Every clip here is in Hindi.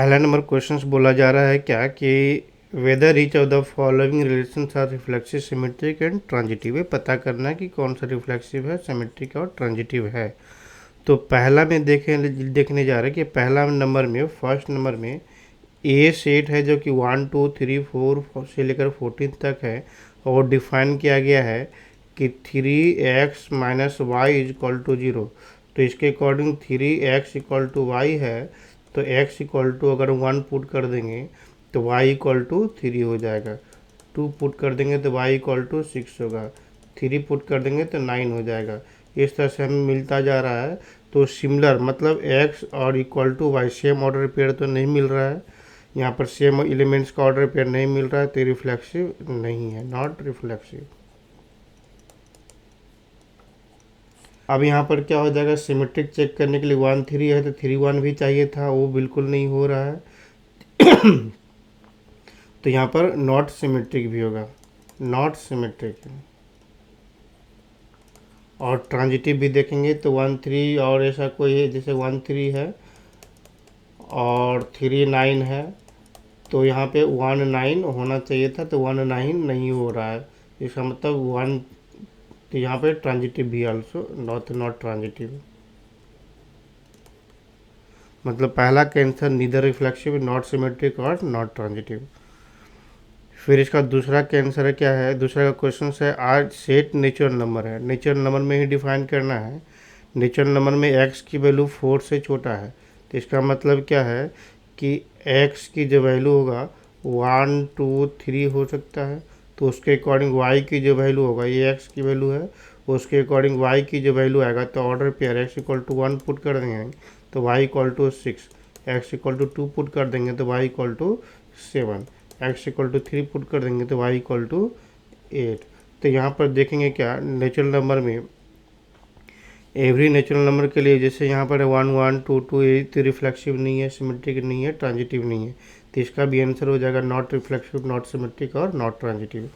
पहला नंबर क्वेश्चन बोला जा रहा है क्या कि whether each of the following relations are reflexive, symmetric and transitive है। पता करना है कि कौन सा रिफ्लेक्सिव है, सिमेट्रिक और ट्रांजिटिव है। तो पहला में देखने जा रहे हैं कि पहला नंबर में, फर्स्ट नंबर में ए सेट है जो कि 1 2 3 4 से लेकर 14 तक है और डिफाइन किया गया है कि 3x minus Y is equal to 0। तो इसके according 3x equal to Y है, तो x इक्वल टू अगर 1 पुट कर देंगे तो y इक्वल टू 3 हो जाएगा, 2 पुट कर देंगे तो y इक्वल टू 6 होगा, 3 पुट कर देंगे तो 9 हो जाएगा। इस तरह से हमें मिलता जा रहा है। तो सिमिलर मतलब x और equal to Y same order pair तो नहीं मिल रहा है, यहाँ पर सेम एलिमेंट्स का ऑर्डर पेयर नहीं मिल रहा है, तो रिफ्लेक्सिव नहीं है, नॉट रिफ्लेक्सिव। अब यहाँ पर क्या हो जाएगा, सिमेट्रिक चेक करने के लिए 1 3 है तो 3 1 भी चाहिए था, वो बिल्कुल नहीं हो रहा है। तो यहाँ पर नॉट सिमेट्रिक भी होगा, नॉट सिमेट्रिक। और ट्रांजिटिव भी देखेंगे तो 1 3 और ऐसा कोई है, जैसे 1 3 है और 3 9 है, तो यहाँ पे 1 9 होना चाहिए था, तो 1 9 नहीं हो रहा है। इसका मतलब 1, तो यहाँ पे ट्रांजिटिव भी आल्सो नॉट ट्रांजिटिव। मतलब पहला का answer neither reflexive, not symmetric और नॉट ट्रांजिटिव। फिर इसका दूसरा का आंसर है क्या है, दूसरा का क्वेश्चन है आज सेट नेचुरल नंबर है, नेचुरल नंबर में ही डिफाइन करना है। नेचुरल नंबर में x की वैल्यू 4 से छोटा है, तो इसका मतलब क्या है कि x की जो वैल्यू होगा 1 2 3 हो सकता है, तो उसके अकॉर्डिंग y की जो वैल्यू होगा, ये x की वैल्यू है, उसके अकॉर्डिंग y की जो वैल्यू आएगा तो order pair x equal to 1 put कर देंगे तो y equal to 6, x equal to 2 put कर देंगे तो y equal to 7, x equal to 3 put कर देंगे तो y इक्वल टू 8। तो यहाँ पर देखेंगे क्या नेचुरल नंबर में, एवरी नेचुरल नंबर के लिए जैसे यहाँ पर 1 1 2 2 ये तो रिफ्लेक्सिव नहीं है, सिमेट्रिक नहीं है, ट्रांजिटिव नहीं है, तो इसका भी आंसर हो जाएगा नॉट रिफ्लेक्सिव, नॉट सिमेट्रिक और नॉट ट्रांजिटिव।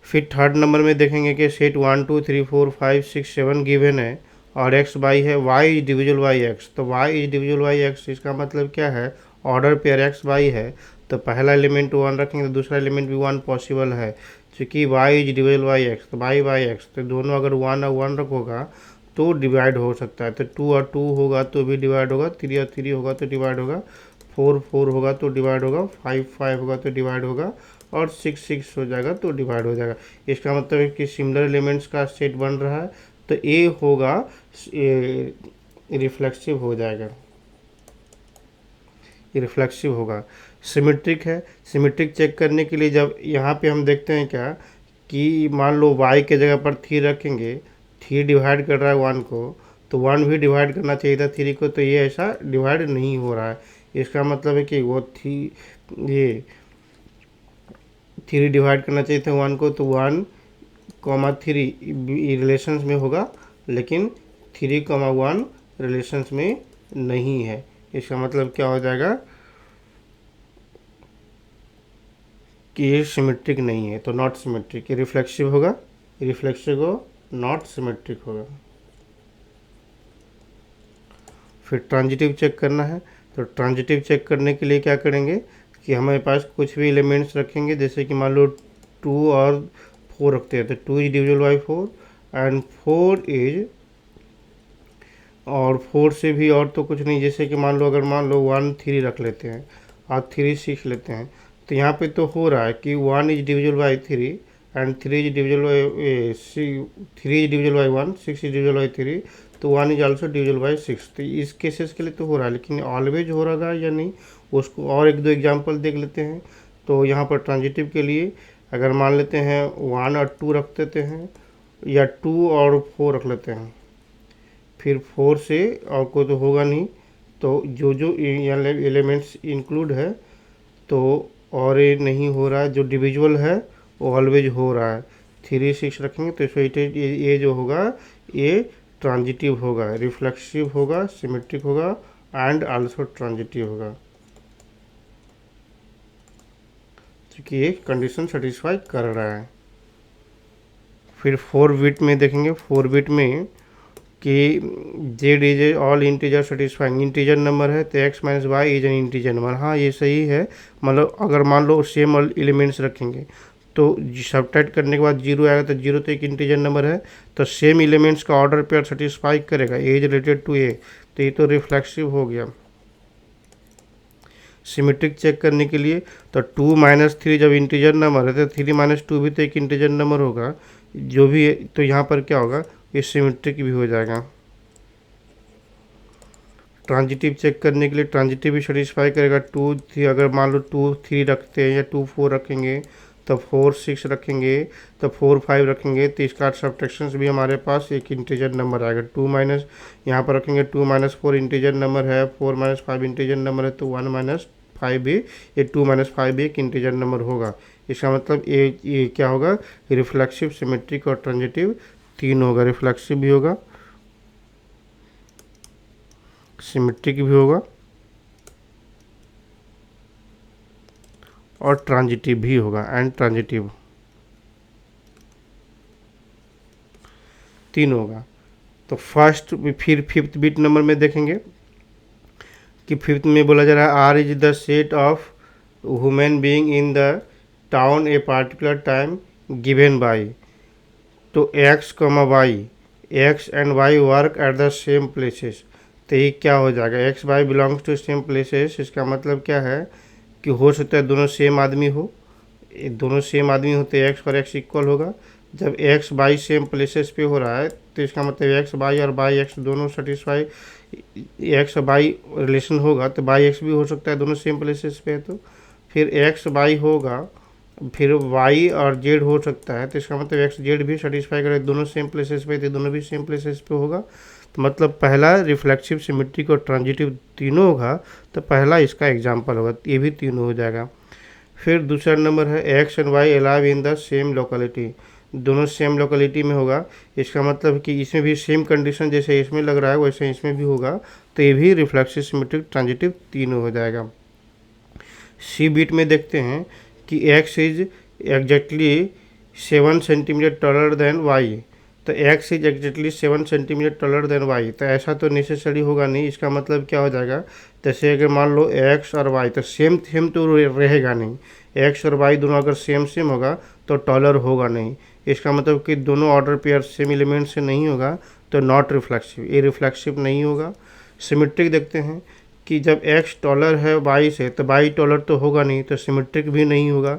फिर थर्ड नंबर में देखेंगे कि सेट 1 2 3 4 5 6 7 गिवन है और x बाई है, y is divisible by x, तो y is divisible by x, इसका मतलब क्या है, ऑर्डर पेयर x बाई है, तो पहला एलिमेंट 1 रखेंगे तो दूसरा एलिमेंट भी 1 पॉसिबल है, क्योंकि y is divisible by x, तो y बाई x, तो दोनों अगर 1 और 1 रखोगा तो डिवाइड हो सकता है, तो 2 और 2 होगा तो भी डिवाइड होगा, 3 और 3 होगा तो डिवाइड होगा, 4 4 होगा तो डिवाइड होगा, 5 5 होगा तो डिवाइड होगा और 6 6 हो जाएगा तो डिवाइड हो जाएगा। इसका मतलब है कि सिमिलर एलिमेंट्स का सेट बन रहा है, तो ए होगा, रिफ्लेक्सिव हो जाएगा, रिफ्लेक्सिव होगा। सिमेट्रिक है, सिमेट्रिक चेक करने के लिए जब यहाँ पे हम देखते हैं क्या कि मान लो y के जगह पर 3 रखेंगे, 3 डिवाइड कर रहा है 1 को, तो 1 भी डिवाइड करना चाहिए था 3 को, तो ये ऐसा डिवाइड नहीं हो रहा है। इसका मतलब है कि वो ये 3 डिवाइड करना चाहिए था 1 को, तो 1 3 रिलेशंस में होगा, लेकिन 3 1 रिलेशंस में नहीं है। इसका मतलब क्या हो जाएगा कि ये सिमेट्रिक नहीं है, तो नॉट सिमेट्रिक, ये रिफ्लेक्सिव होगा, रिफ्लेक्सिव हो, नॉट सिमेट्रिक होगा। फिर ट्रांजिटिव चेक करना है, तो ट्रांजिटिव चेक करने के लिए क्या करेंगे कि हमारे पास कुछ भी एलिमेंट्स रखेंगे, जैसे कि मान लो 2 और 4 रखते हैं, तो 2 is divisible by 4 and 4 is, और 4 से भी और तो कुछ नहीं, जैसे कि मान लो अगर मान लो 1 3 रख लेते हैं और 3 6 लेते हैं, तो यहाँ पे तो हो रहा है कि 1 is divisible by 3 and 3 is divisible by 3 is divisible by 1, 6 is divisible by 3, तो 1 इज आल्सो डिविजल बाई 6। तो इस केसेस के लिए तो हो रहा है, लेकिन ऑलवेज हो रहा है या नहीं, उसको और एक दो एग्जाम्पल देख लेते हैं। तो यहाँ पर ट्रांजिटिव के लिए अगर मान लेते हैं 1 और 2 रख देते हैं, या 2 और 4 रख लेते हैं, फिर 4 से और कोई तो होगा नहीं, तो जो जो एलिमेंट्स इंक्लूड है तो और ये नहीं हो रहा है, जो डिविजुअल है वो ऑलवेज हो रहा है। 3 6 रखेंगे तो इसमें ये जो होगा ये ट्रांजिटिव होगा, रिफ्लेक्सिव होगा, सिमेट्रिक होगा एंड आल्सो ट्रांजिटिव होगा, क्योंकि ये कंडीशन सेटिस्फाई कर रहा है। फिर 4 बिट में देखेंगे, 4 बिट में कि Z is all integer satisfying, integer number है तो X minus Y is an integer number. हाँ ये सही है, मतलब अगर मान लो सेम एलिमेंट्स रखेंगे तो सबट्रैक्ट करने के बाद जीरो आएगा, तो जीरो तो एक इंटीजर नंबर है, तो सेम एलिमेंट्स का ऑर्डर पेयर सेटिस्फाई करेगा, ए इज रिलेटेड टू ए, तो ये तो रिफ्लेक्सिव हो गया। सिमेट्रिक चेक करने के लिए तो 2 - 3 जब इंटीजर नंबर है तो 3 - 2 भी तो एक इंटीजर नंबर होगा, जो भी है, तो यहाँ पर क्या होगा, ये सिमेट्रिक भी हो जाएगा। ट्रांजिटिव चेक करने के लिए ट्रांजिटिव भी सेटिस्फाई करेगा, 2 3, अगर मान लो 2 3 रखते हैं या 2 4 रखेंगे, तो 4 6 रखेंगे, तो 4 5 रखेंगे, तो इसका सब्ट्रैक्शन भी हमारे पास एक इंटीजर नंबर आएगा। 2 माइनस यहाँ पर रखेंगे, 2 - 4 इंटीजर नंबर है, 4 - 5 इंटीजर नंबर है, तो 1 - 5 भी, ये 2 - 5 भी एक इंटीजर नंबर होगा। इसका मतलब ये क्या होगा, रिफ्लेक्सिव, सिमेट्रिक और ट्रांजिटिव तीन होगा, रिफ्लेक्सिव भी होगा, सिमेट्रिक भी होगा और ट्रांजिटिव भी होगा, एंड ट्रांजिटिव तीन होगा। तो फर्स्ट, फिर फिफ्थ बिट नंबर में देखेंगे कि फिफ्थ में बोला जा रहा है R is the set of human being in the town a particular time given by, तो x comma y, x and y work at the same places, तो ये क्या हो जाएगा, x y belongs to same places. इसका मतलब क्या है कि हो सकता है दोनों सेम आदमी हो, दोनों सेम आदमी होते एक्स और एक्स इक्वल होगा। जब एक्स बाई सेम प्लेसेस पे हो रहा है तो इसका मतलब एक्स बाई और बाई एक्स दोनों सेटिस्फाई, एक्स बाई रिलेशन होगा तो बाई एक्स भी हो सकता है, दोनों सेम प्लेसेस पे है तो। फिर एक्स बाई होगा, फिर वाई और जेड हो सकता है, तो इसका मतलब एक्स जेड भी सेटिस्फाई करे, दोनों सेम प्लेसेस पे थे, दोनों भी सेम प्लेसेस पे होगा। तो मतलब पहला रिफ्लेक्सिव, सिमेट्रिक और ट्रांजिटिव तीनों होगा, तो पहला इसका एग्जाम्पल होगा, ये भी तीनों हो जाएगा। फिर दूसरा नंबर है X and Y alive in the same locality, दोनों सेम लोकेलिटी में होगा। इसका मतलब कि इसमें भी सेम कंडीशन जैसे इसमें लग रहा है वैसे इसमें भी होगा, तो ये भी रिफ्लेक्सिव, सिमेट्रिक, ट्रांजिटिव तीनों हो जाएगा। सी बीट में देखते हैं कि x is exactly 7 centimetre taller than y, तो x is exactly 7 centimetre taller than y, तो ऐसा तो नेसेसरी होगा नहीं। इसका मतलब क्या हो जाएगा, जैसे अगर मान लो एक्स और वाई, तो सेम सेम तो रहेगा नहीं, एक्स और वाई दोनों अगर सेम सेम होगा तो टॉलर होगा नहीं। इसका मतलब कि दोनों ऑर्डर पेयर सेम एलिमेंट से नहीं होगा, तो नॉट रिफ्लेक्सिव, ये रिफ्लेक्सिव नहीं होगा। सिमेट्रिक देखते हैं कि जब एक्स टॉलर है वाई से तो वाई टॉलर तो होगा नहीं, तो सिमेट्रिक भी नहीं होगा।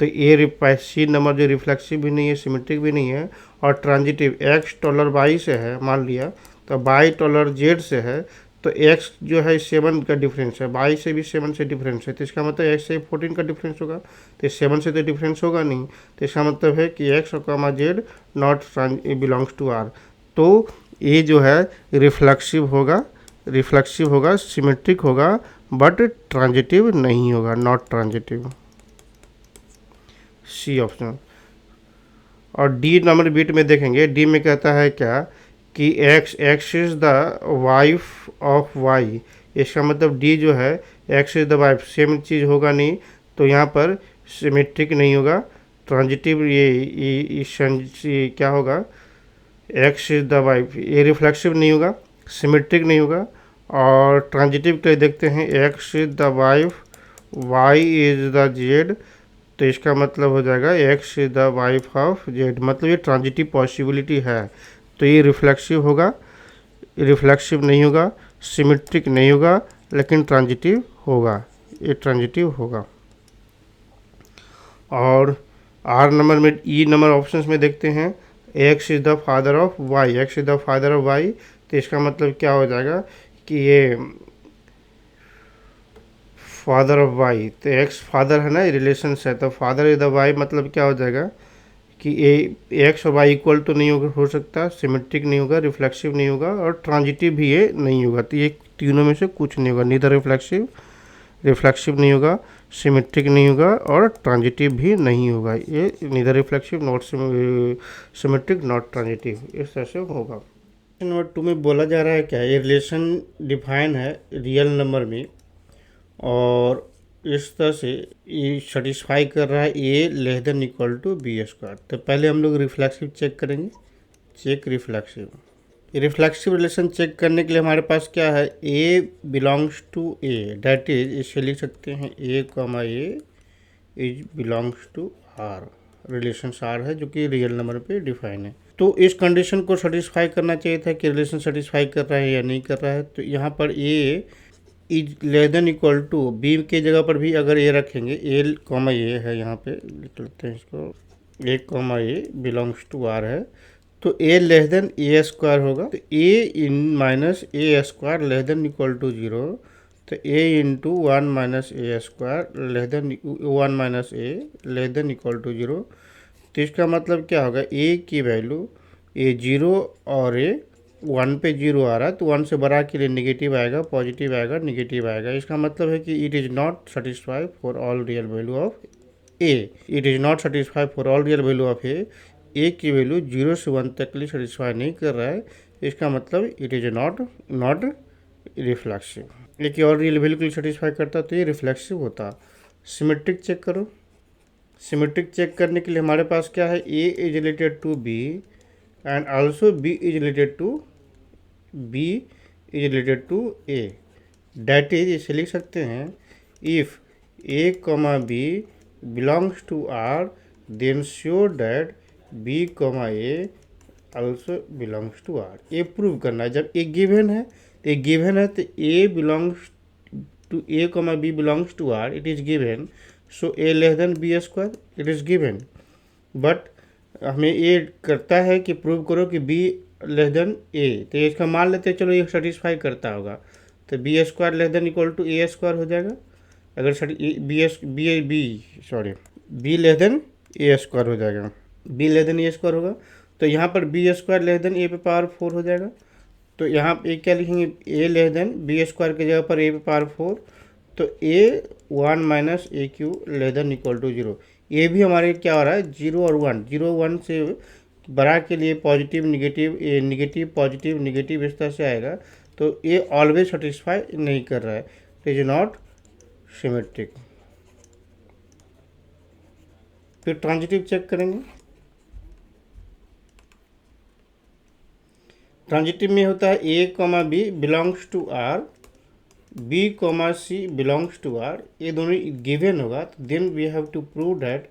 तो ये सी नंबर जो रिफ्लेक्सिव भी नहीं है, सिमेट्रिक भी नहीं है। और ट्रांजिटिव, एक्स टॉलर वाई से है मान लिया, तो वाई टॉलर जेड से है, तो एक्स जो है 7 का डिफरेंस है, वाई से भी 7 से डिफरेंस है, तो इसका मतलब एक्स से 14 का डिफरेंस होगा, तो 7 से तो डिफरेंस होगा नहीं, तो इसका मतलब है कि एक्स और Z not belongs to R. तो ये जो है रिफ्लेक्सिव होगा, रिफ्लेक्सिव होगा, सिमेट्रिक होगा, बट ट्रांजिटिव नहीं होगा, नॉट ट्रांजिटिव, सी ऑप्शन। और डी नंबर बीट में देखेंगे, डी में कहता है क्या कि x is the wife of y, इसका मतलब डी जो है x is the wife, same चीज़ होगा नहीं, तो यहाँ पर सिमेट्रिक नहीं होगा, ट्रांजिटिव, ये क्या होगा, एक्स इज द वाइफ, ये रिफ्लेक्सिव नहीं होगा, सिमेट्रिक नहीं होगा। और ट्रांजिटिव के लिए देखते हैं X is the wife, Y is the Z, तो इसका मतलब हो जाएगा X is the wife of Z, मतलब ये ट्रांजिटिव पॉसिबिलिटी है, तो ये रिफ्लेक्सिव होगा, रिफ्लेक्सिव नहीं होगा, सिमेट्रिक नहीं होगा, लेकिन ट्रांजिटिव होगा, ये ट्रांजिटिव होगा। और आर नंबर में, ई नंबर ऑप्शंस में देखते हैं X is the father of Y, X is the father of Y, तो इसका मतलब क्या हो जाएगा कि ये फादर ऑफ वाई, तो एक्स फादर है ना, रिलेशन है, तो फादर इज द वाई, मतलब क्या हो जाएगा कि एक्स और वाई इक्वल तो नहीं हो सकता, सिमेट्रिक नहीं होगा, रिफ्लेक्सिव नहीं होगा, और ट्रांजिटिव भी ये नहीं होगा, तो ये तीनों में से कुछ नहीं होगा, नीदर रिफ्लेक्सिव, रिफ्लेक्सिव नहीं होगा, सिमेट्रिक नहीं होगा, और ट्रांजिटिव भी नहीं होगा, ये neither reflexive, not symmetric, not transitive, इस तरह से होगा। नंबर 2 में बोला जा रहा है क्या, ये रिलेशन डिफाइन है रियल नंबर में, और इस तरह से ये सेटिस्फाई कर रहा है a less than equal to b square. तो पहले हम लोग रिफ्लेक्सिव चेक करेंगे, check reflexive. Reflexive relation check करने के लिए हमारे पास क्या है, a belongs to a, that is इसे लिख सकते हैं a comma a is belongs to R, relation R है जो कि रियल नंबर पे डिफाइन है। तो इस कंडीशन को सेटिस्फाई करना चाहिए था कि रिलेशन सेटिस्फाई कर रहा है या नहीं कर रहा है। तो यहाँ पर ए is less than equal to, b के जगह पर भी अगर ए रखेंगे, ए कॉमा ए है, यहाँ पे लिख लेते हैं इसको, a comma a belongs to R है, तो ए लेस देन ए स्क्वायर होगा। तो a in minus a square less than equal to zero, तो a into one minus a square less than one minus a less than equal to zero. तो इसका मतलब क्या होगा, ए की वैल्यू ए जीरो और ए वन पे जीरो आ रहा है, तो वन से बड़ा के लिए निगेटिव आएगा, पॉजिटिव आएगा, निगेटिव आएगा। इसका मतलब है कि it is not satisfy for all real value of a, it is not satisfy for all real value of a की वैल्यू 0 से 1 तक के लिए सेटिस्फाई नहीं कर रहा है। इसका मतलब इट इज़ नॉट रिफ्लेक्सिव। एक और रियल वैल्यू के लिए सेटिस्फाई करता तो ये रिफ्लेक्सिव होता। सिमेट्रिक चेक करो। सिमेट्रिक चेक करने के लिए हमारे पास क्या है, ए is related to b and also b is related to a, that is इसे लिख सकते हैं if a comma B belongs to R then sure that b comma A also belongs to R. ये प्रूव करना है, जब ए गिवन है तो ए गिवन है, तो a belongs to a comma B belongs to R, it is given, so a less than B square, it is given. But हमें ये करता है कि प्रूव करो कि बी लेस देन ए, तो इसका मान लेते हैं, चलो ये सेटिस्फाई करता होगा, तो B square less than equal to A square हो जाएगा। अगर बी लेस देन ए स्क्वायर हो जाएगा, बी लेस देन ए स्क्वायर होगा, तो यहाँ पर B square less than A पे पावर 4 हो जाएगा। तो यहाँ पे क्या लिखेंगे, A less than B square की जगह पर ए पे पावर 4, तो A 1 minus A cube less than equal to zero. ये भी हमारे क्या हो रहा है, 0 और 1, 0 1 से बड़ा के लिए पॉजिटिव निगेटिव, ए निगेटिव पॉजिटिव निगेटिव इस तरह से आएगा, तो ये ऑलवेज सेटिस्फाई नहीं कर रहा है, इट इज नॉट सिमेट्रिक। फिर ट्रांजिटिव चेक करेंगे। ट्रांजिटिव में होता है ए comma B belongs to R, b comma C belongs to R, ये दोनों गिवन होगा, तो then we have to prove that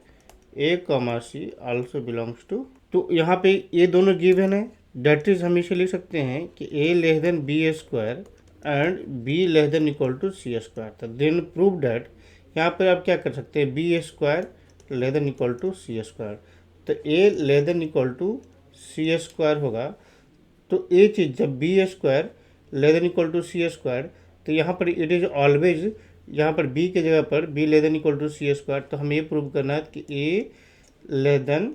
a comma C also belongs to. तो यहाँ पे ये दोनों गिवन है, डैट इज हम इसे लिख सकते हैं कि ए less than B square and b less than equal to C square, तो देन प्रूव डैट। यहाँ पर आप क्या कर सकते हैं, b square less than equal to C square, तो ए less than equal to C square होगा। तो ये चीज़ जब b square less than equal to C square, तो यहाँ पर इट इज़ ऑलवेज, यहाँ पर बी के जगह पर B less than equal to C square, तो हमें ये प्रूव करना है कि ए लेस देन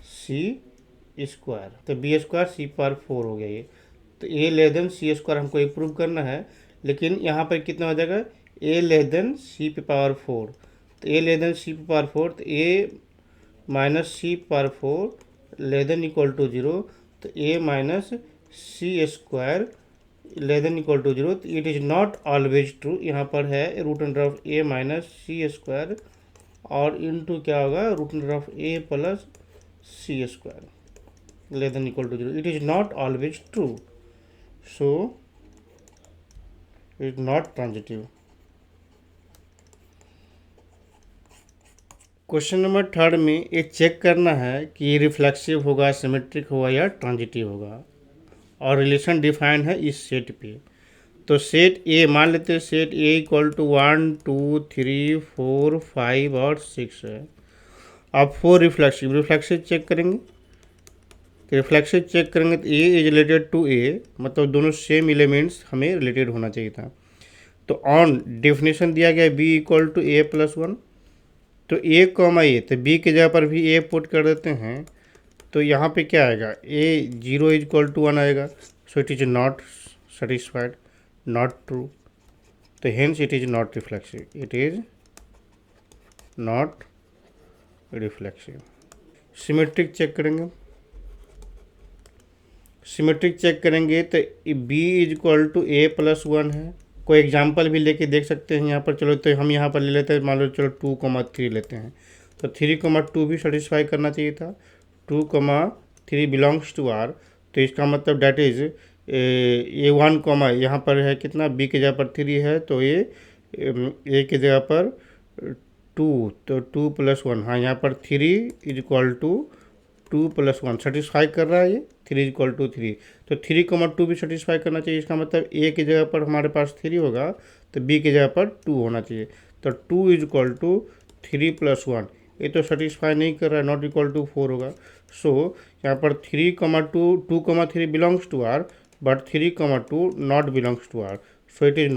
सी स्क्वायर, तो बी स्क्वायर सी पावर 4 हो गया ये, तो ए लेस देन सी स्क्वायर हमको ये प्रूव करना है। लेकिन यहाँ पर कितना हो जाएगा, ए लेस देन सी पे पावर 4, तो ए लेस देन सी पे पावर 4, तो ए minus c power 4 less than equal to zero, तो ए minus c square less than equal to zero. It is not always true, यहाँ पर है root under of A minus c square और इनटू क्या होगा, root under of a plus c square less than equal to zero. It is not always true, so it is not transitive. Question number 3 में ये चेक करना है कि रिफ्लेक्सिव होगा, सिमेट्रिक होगा या ट्रांजिटिव होगा, और रिलेशन डिफाइन है इस सेट पे। तो सेट ए मान लेते हैं, सेट ए इक्वल टू 1 2 3 4 5 और 6 है। अब 4 रिफ्लेक्सिव चेक करेंगे, तो रिफ्लेक्सिव चेक करेंगे तो ए इज रिलेटेड टू ए, मतलब दोनों सेम एलिमेंट्स हमें रिलेटेड होना चाहिए था। तो ऑन डेफिनेशन दिया गया B equal to A plus 1, तो ए कॉमा ए, तो बी की जगह पर भी ए पुट कर देते हैं, तो यहाँ पे क्या आएगा, ए 0 इज इक्वल टू 1 आएगा, so it is not satisfied, not true, तो hence it is not reflexive, it is not reflexive. Symmetric check करेंगे, सिमेट्रिक चेक करेंगे तो B is equal to A plus 1 है। कोई एग्जाम्पल भी लेके देख सकते हैं यहाँ पर, चलो तो हम यहाँ पर ले लेते हैं, मान लो चलो 2,3 लेते हैं, तो 3,2 भी सेटिस्फाई करना चाहिए था, 2,3 बिलोंग्स टू आर, तो इसका मतलब that is a one comma यहाँ पर है कितना, बी की जगह पर 3 है, तो ये ए की जगह पर 2, तो 2 + 1, हाँ यहाँ पर 3 = 2 + 1 सेटिस्फाई कर रहा है ये, 3 = 3, तो 3, 2 भी सेटिस्फाई करना चाहिए। इसका मतलब ए की जगह पर हमारे पास 3 होगा, तो बी की जगह पर 2 होना चाहिए, तो 2 = 3 + 1, ये तो सेटिस्फाई नहीं कर रहा है, नॉट इक्वल टू 4 होगा। सो यहाँ पर 3, 2, 2, 3 belongs to R, but 3, 2 not belongs to R, so it is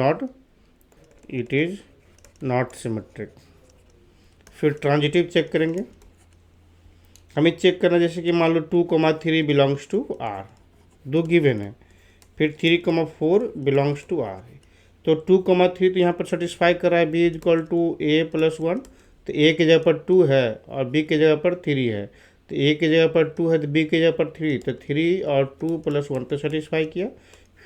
not symmetric. फिर ट्रांजिटिव चेक करेंगे, हमें चेक करना जैसे कि मान लो 2, 3 बिलोंग्स टू आर, दो गिवन है, फिर 3, 4 बिलोंग्स टू आर है, तो 2, 3 तो यहाँ पर सेटिस्फाई कर रहा है, बी = a + 1, तो ए की जगह पर 2 है और बी की जगह पर 3 है, तो ए की जगह पर 2 है तो बी की जगह पर 3, तो 3 और 2 + 1 तो सेटिस्फाई किया।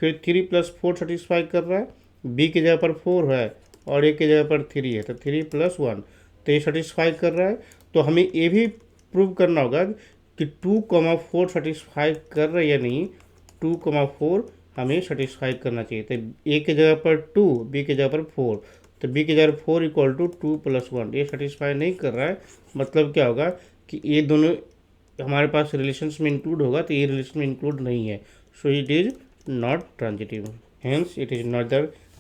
फिर 3 + 4 सेटिस्फाई कर रहा है, बी की जगह पर 4 है और ए की जगह पर 3 है, तो 3 + 1 तो ये सेटिस्फाई कर रहा है। तो हमें ये भी प्रूव करना होगा कि 2, 4 सेटिस्फाई कर रहा है या नहीं, 2, 4 हमें सेटिस्फाई करना चाहिए, तो ए की जगह पर 2, बी की जगह पर 4, तो बी की जगह 4 = 2 + 1, ये सेटिस्फाई नहीं कर रहा है, मतलब क्या होगा कि ये दोनों हमारे पास रिलेशंस में इंक्लूड होगा, तो ये रिलेशन में इंक्लूड नहीं है, so it is not transitive, hence it is not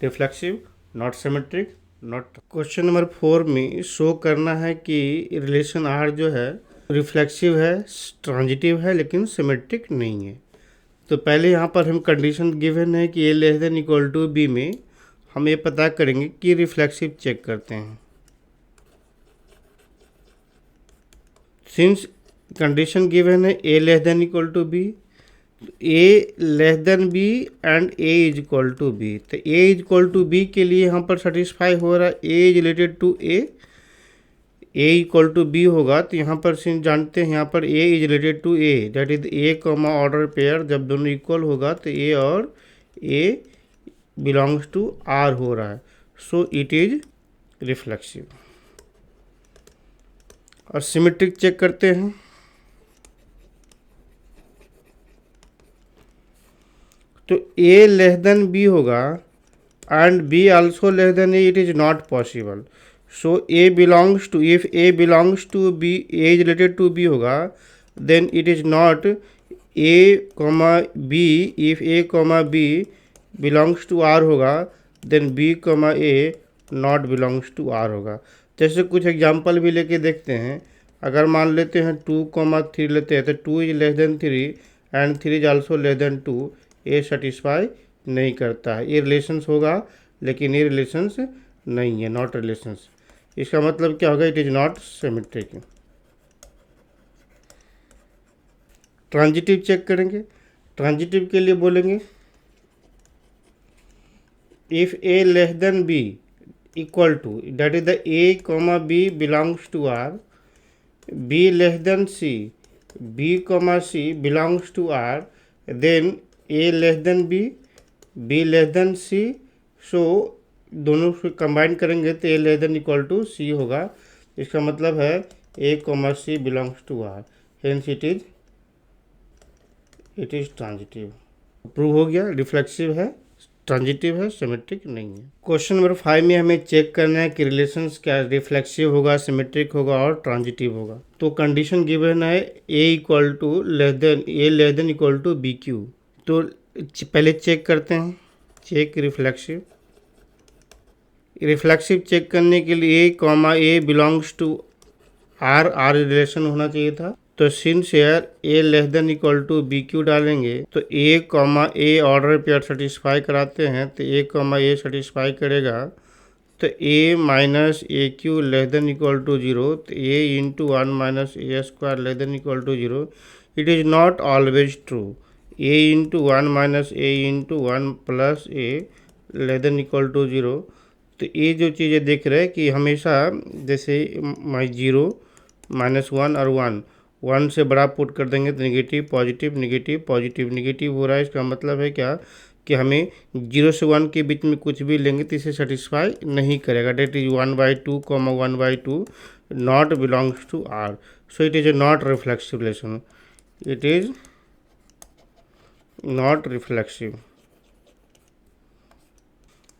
reflexive, not symmetric, not. Question number 4 में शो करना है कि रिलेशन आर जो है रिफ्लेक्सिव है, ट्रांजिटिव है, लेकिन सिमेट्रिक नहीं है। तो पहले यहाँ पर हम कंडीशन गिवन है कि ए <= बी में हम ये पता करेंगे कि रिफ्लेक्सिव चेक करते हैं। सिंस कंडीशन गिवन है A <= B, A b and A = B, तो ए = बी के लिए यहाँ पर सेटिस्फाई हो रहा है, ए is related to A = B होगा, तो यहाँ पर सिंस जानते हैं यहाँ पर ए is related to A, that is a order pair, जब दोनों इक्वल होगा तो ए और ए बिलोंग्स टू आर हो रहा है, सो इट इज रिफ्लेक्सिव। और सिमेट्रिक चेक करते हैं, तो a b होगा and b also a, it is not possible, so a belongs to, if a belongs to b, a is related to b होगा, then it is not a, b, if a, b belongs to r होगा, then b, a not belongs to r होगा। जैसे कुछ एग्जांपल भी लेके देखते हैं, अगर मान लेते हैं 2, 3 लेते हैं, तो 2 is <3 एंड 3 is also <2, ये सेटिस्फाई नहीं करता है, ये रिलेशंस होगा लेकिन ये रिलेशंस नहीं है, नॉट रिलेशंस। इसका मतलब क्या होगा, it is not symmetric. Transitive check करेंगे, ट्रांजिटिव के लिए बोलेंगे if A b equal to, that is the A, B belongs to R, B c, B, C belongs to R, then A b, B c, so दोनों से कंबाइन करेंगे तो a <= c होगा, इसका मतलब है a, c belongs to R, hence it is transitive. Prove हो गया, रिफ्लेक्सिव है, ट्रांजिटिव है, सिमेट्रिक नहीं है। क्वेश्चन नंबर 5 में हमें चेक करना है कि रिलेशंस क्या रिफ्लेक्सिव होगा, सिमेट्रिक होगा और ट्रांजिटिव होगा। तो कंडीशन गिवन है a <= bq, तो पहले चेक करते हैं, चेक रिफ्लेक्सिव। रिफ्लेक्सिव चेक करने के लिए ए बिलोंग्स टू आर, रिलेशन होना चाहिए था, तो सिंस हेयर a <= bq डालेंगे, तो ए ऑर्डर पेयर सेटिस्फाई कराते हैं, तो ए सेटिस्फाई करेगा, तो a - aq <= 0, तो a × 1 - a² <= 0, it is not always true, a × 1 - a × 1 + a <= 0, तो ये जो चीज़ें देख रहे हैं कि हमेशा जैसे 0, -1 और 1 से बड़ा पुट कर देंगे तो negative positive negative positive negative हो रहा है। इसका मतलब है क्या कि हमें 0 से 1 के बीच में कुछ भी लेंगे तो इसे सेटिस्फाई नहीं करेगा, that is 1/2, 1/2 not belongs to R, so it is a not reflexive relation, it is not reflexive.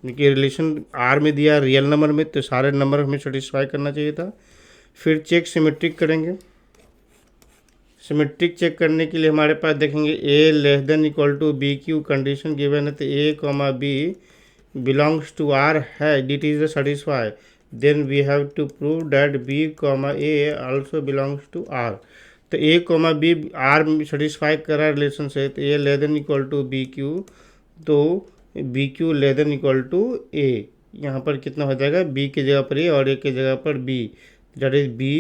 देखिए रिलेशन आर में दिया रियल नंबर में, तो सारे नंबर हमें सेटिस्फाई करना चाहिए था। फिर चेक सिमेट्रिक करेंगे। सिमेट्रिक चेक करने के लिए हमारे पास देखेंगे A less than equal to B cube condition given है, तो A comma B belongs to R है, it is satisfy, then we have to prove that B comma A also belongs to R. तो A comma B R satisfy कर रहा है रिलेशन से, तो ए less than equal to B cube, तो B cube less than equal to A. यहाँ पर कितना हो जाएगा, बी की जगह पर ए और ए की जगह पर B, that is B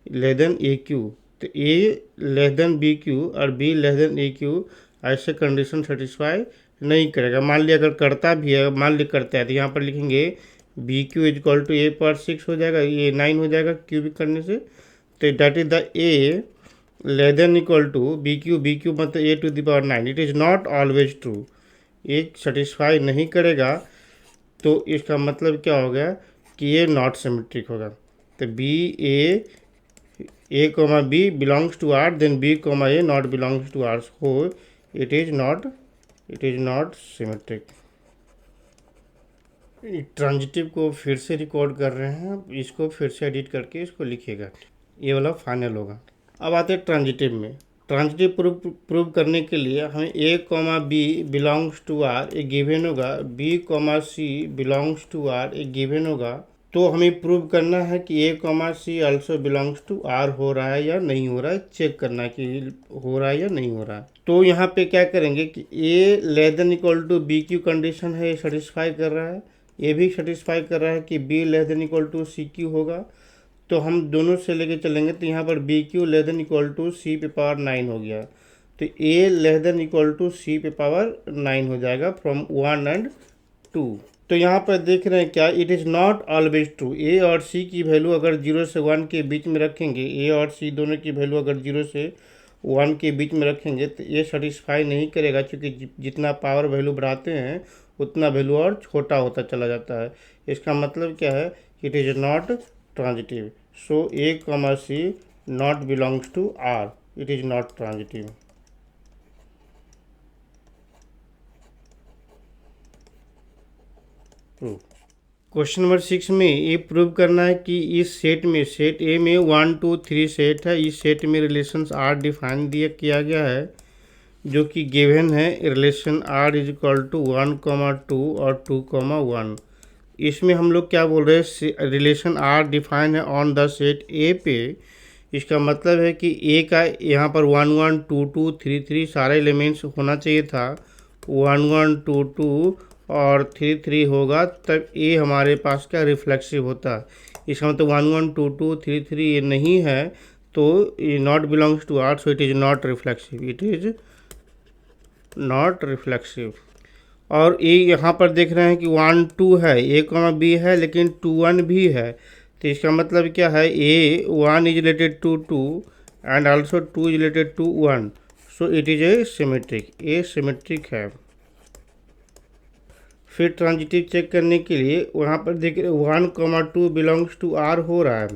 less than A cube. तो ए लेस देन बी क्यू और B less than A cube ऐसे कंडीशन सेटिस्फाई नहीं करेगा। मान लिया अगर करता भी है, मान लिया करता है, तो यहाँ पर लिखेंगे B cube is equal to A पर 6 हो जाएगा, ये 9 हो जाएगा क्यूबिक करने से। तो that is the A less than equal to B cube मतलब A to the power 9। It is not always true, एक सेटिस्फाई नहीं करेगा, तो इसका मतलब क्या हो गया कि ये नॉट सिमेट्रिक होगा। तो B A comma B belongs to R, then B comma A not belongs to R, हो it is not symmetric. Transitive को फिर से रिकॉर्ड कर रहे हैं, इसको फिर से एडिट करके इसको लिखिएगा, ये वाला फाइनल होगा। अब आते हैं ट्रांजिटिव में। ट्रांजिटिव प्रूव करने के लिए हमें A comma B belongs to R एक गिवन होगा, B comma C belongs to R एक गिवन होगा, तो हमें प्रूव करना है कि A comma C also belongs to R हो रहा है या नहीं हो रहा है, चेक करना है कि हो रहा है या नहीं हो रहा है। तो यहाँ पे क्या करेंगे कि ए less than equal to B cube condition है, ये सेटिस्फाई कर रहा है, ये भी सेटिस्फाई कर रहा है कि B less than equal to C cube होगा, तो हम दोनों से लेके चलेंगे। तो यहाँ पर B cube less than equal to C पे पावर 9 हो गया, तो ए less than equal to C पे पावर 9 हो जाएगा फ्रॉम 1 एंड 2। तो यहाँ पर देख रहे हैं क्या, it is not always true. A और सी की वैल्यू अगर 0 से 1 के बीच में रखेंगे, ए और सी दोनों की वैल्यू अगर 0 से 1 के बीच में रखेंगे, तो ये सेटिस्फाई नहीं करेगा, क्योंकि जितना पावर वैल्यू बढ़ाते हैं उतना वैल्यू और छोटा होता चला जाता है। इसका मतलब क्या है, it is not transitive, so A comma C not belongs to R, it is not transitive. Question number 6 में ये प्रूव करना है कि इस सेट में, सेट ए में 1 2 3 सेट है, इस सेट में रिलेशंस आर डिफाइन किया गया है, जो कि गिवन है relation R is equal to 1,2 और 2,1। इसमें हम लोग क्या बोल रहे हैं, रिलेशन आर डिफाइन है ऑन द सेट ए पे। इसका मतलब है कि ए का यहाँ पर 1 1 2 2 3 3 सारे एलिमेंट्स होना चाहिए था, 1 1 2 2 और 3 3 होगा, तब ए हमारे पास क्या रिफ्लेक्सिव होता है। इसका मतलब 1 1 2 2 3 3 ये नहीं है, तो ये not belongs to R, so it is not reflexive, it is not reflexive. और ए यहाँ पर देख रहे हैं कि 1 2 है, ए कॉमा बी है, लेकिन 2 1 भी है, तो इसका मतलब क्या है, A 1 is related to 2 and also 2 is related to 1, so it is a symmetric, a symmetric है। फिर ट्रांजिटिव चेक करने के लिए वहाँ पर देख 1,2 बिलोंग्स टू आर हो रहा है,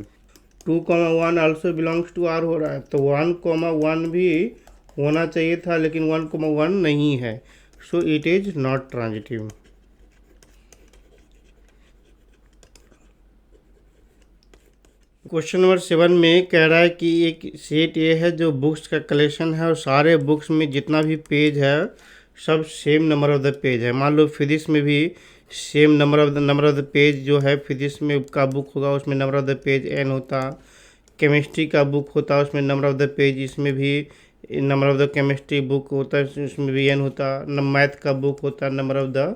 2,1 आल्सो बिलोंग्स टू आर हो रहा है, तो 1,1 भी होना चाहिए था, लेकिन 1,1 नहीं है, so it is not transitive. Question number 7 में कह रहा है कि एक सेट ये है जो बुक्स का कलेक्शन है, और सारे बुक्स में जितना भी पेज है सब same number of the page है। मान लो फिजिक्स में भी same number of the page जो है फिजिक्स में का बुक होगा, उसमें number of the page n होता। केमिस्ट्री का बुक होता है, उसमें नंबर ऑफ द पेज, इसमें भी number of the chemistry book होता है, उसमें भी n होता। मैथ का बुक होता है, number of the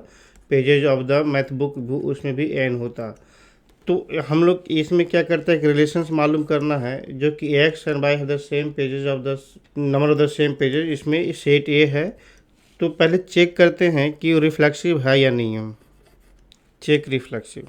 pages of the math book, उसमें भी n होता। तो हम लोग इसमें क्या करते हैं कि रिलेशंस मालूम करना है, जो कि x and why have the same pages of the number of the same pages, इसमें सेट ए है। तो पहले चेक करते हैं कि रिफ्लेक्सिव है या नहीं है, चेक रिफ्लेक्सिव।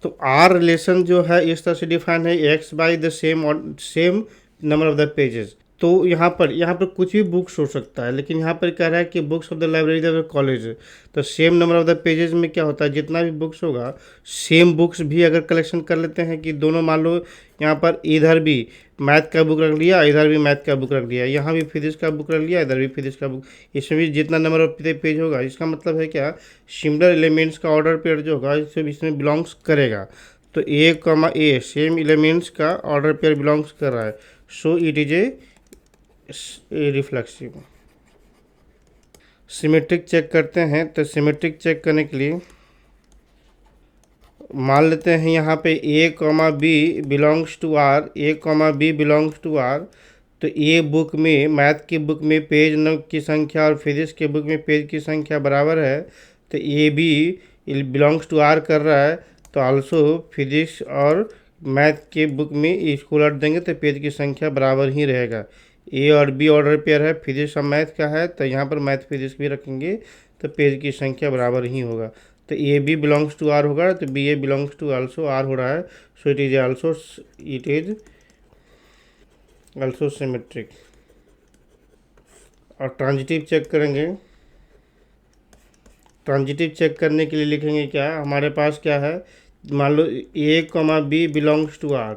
तो आर रिलेशन जो है इस तरह से डिफाइन है, x by the same number of the pages. तो यहाँ पर कुछ भी बुक्स हो सकता है, लेकिन यहाँ पर कह रहा है कि books of the library of the college, तो same number of the pages में क्या होता है, जितना भी बुक्स होगा सेम बुक्स भी अगर कलेक्शन कर लेते हैं कि दोनों, मान लो यहाँ पर इधर भी मैथ का बुक रख लिया, इधर भी मैथ का बुक रख दिया, यहाँ भी फिजिक्स का बुक रख लिया, इधर भी फिजिक्स का बुक। इसमें भी जितना नंबर ऑफ पेज होगा, इसका मतलब है क्या, सिमिलर एलिमेंट्स का ऑर्डर पेयर जो होगा इसमें बिलोंग्स करेगा। तो A comma A same elements का ऑर्डर पेयर बिलोंग्स कर रहा है, so it is a reflexive. Symmetric check करते हैं, तो सिमेट्रिक चेक करने के लिए मान लेते हैं यहाँ पे A comma B belongs to R, A comma B belongs to R. तो ए बुक में, मैथ की बुक में पेज की संख्या और फिजिक्स के बुक में पेज की संख्या बराबर है, तो A B belongs to R कर रहा है, तो आल्सो फिजिक्स और मैथ के बुक में इसको उलट देंगे तो पेज की संख्या बराबर ही रहेगा। ए और बी ऑर्डर पेयर है, फिजिक्स और मैथ का है, तो यहाँ पर मैथ फिजिक्स भी रखेंगे तो पेज की संख्या बराबर ही होगा। तो A B belongs to R होगा, तो B A belongs to also R हो रहा है, so it is also symmetric. और ट्रांजिटिव चेक करेंगे, ट्रांजिटिव चेक करने के लिए लिखेंगे क्या, हमारे पास क्या है, मान लो A comma B belongs to R,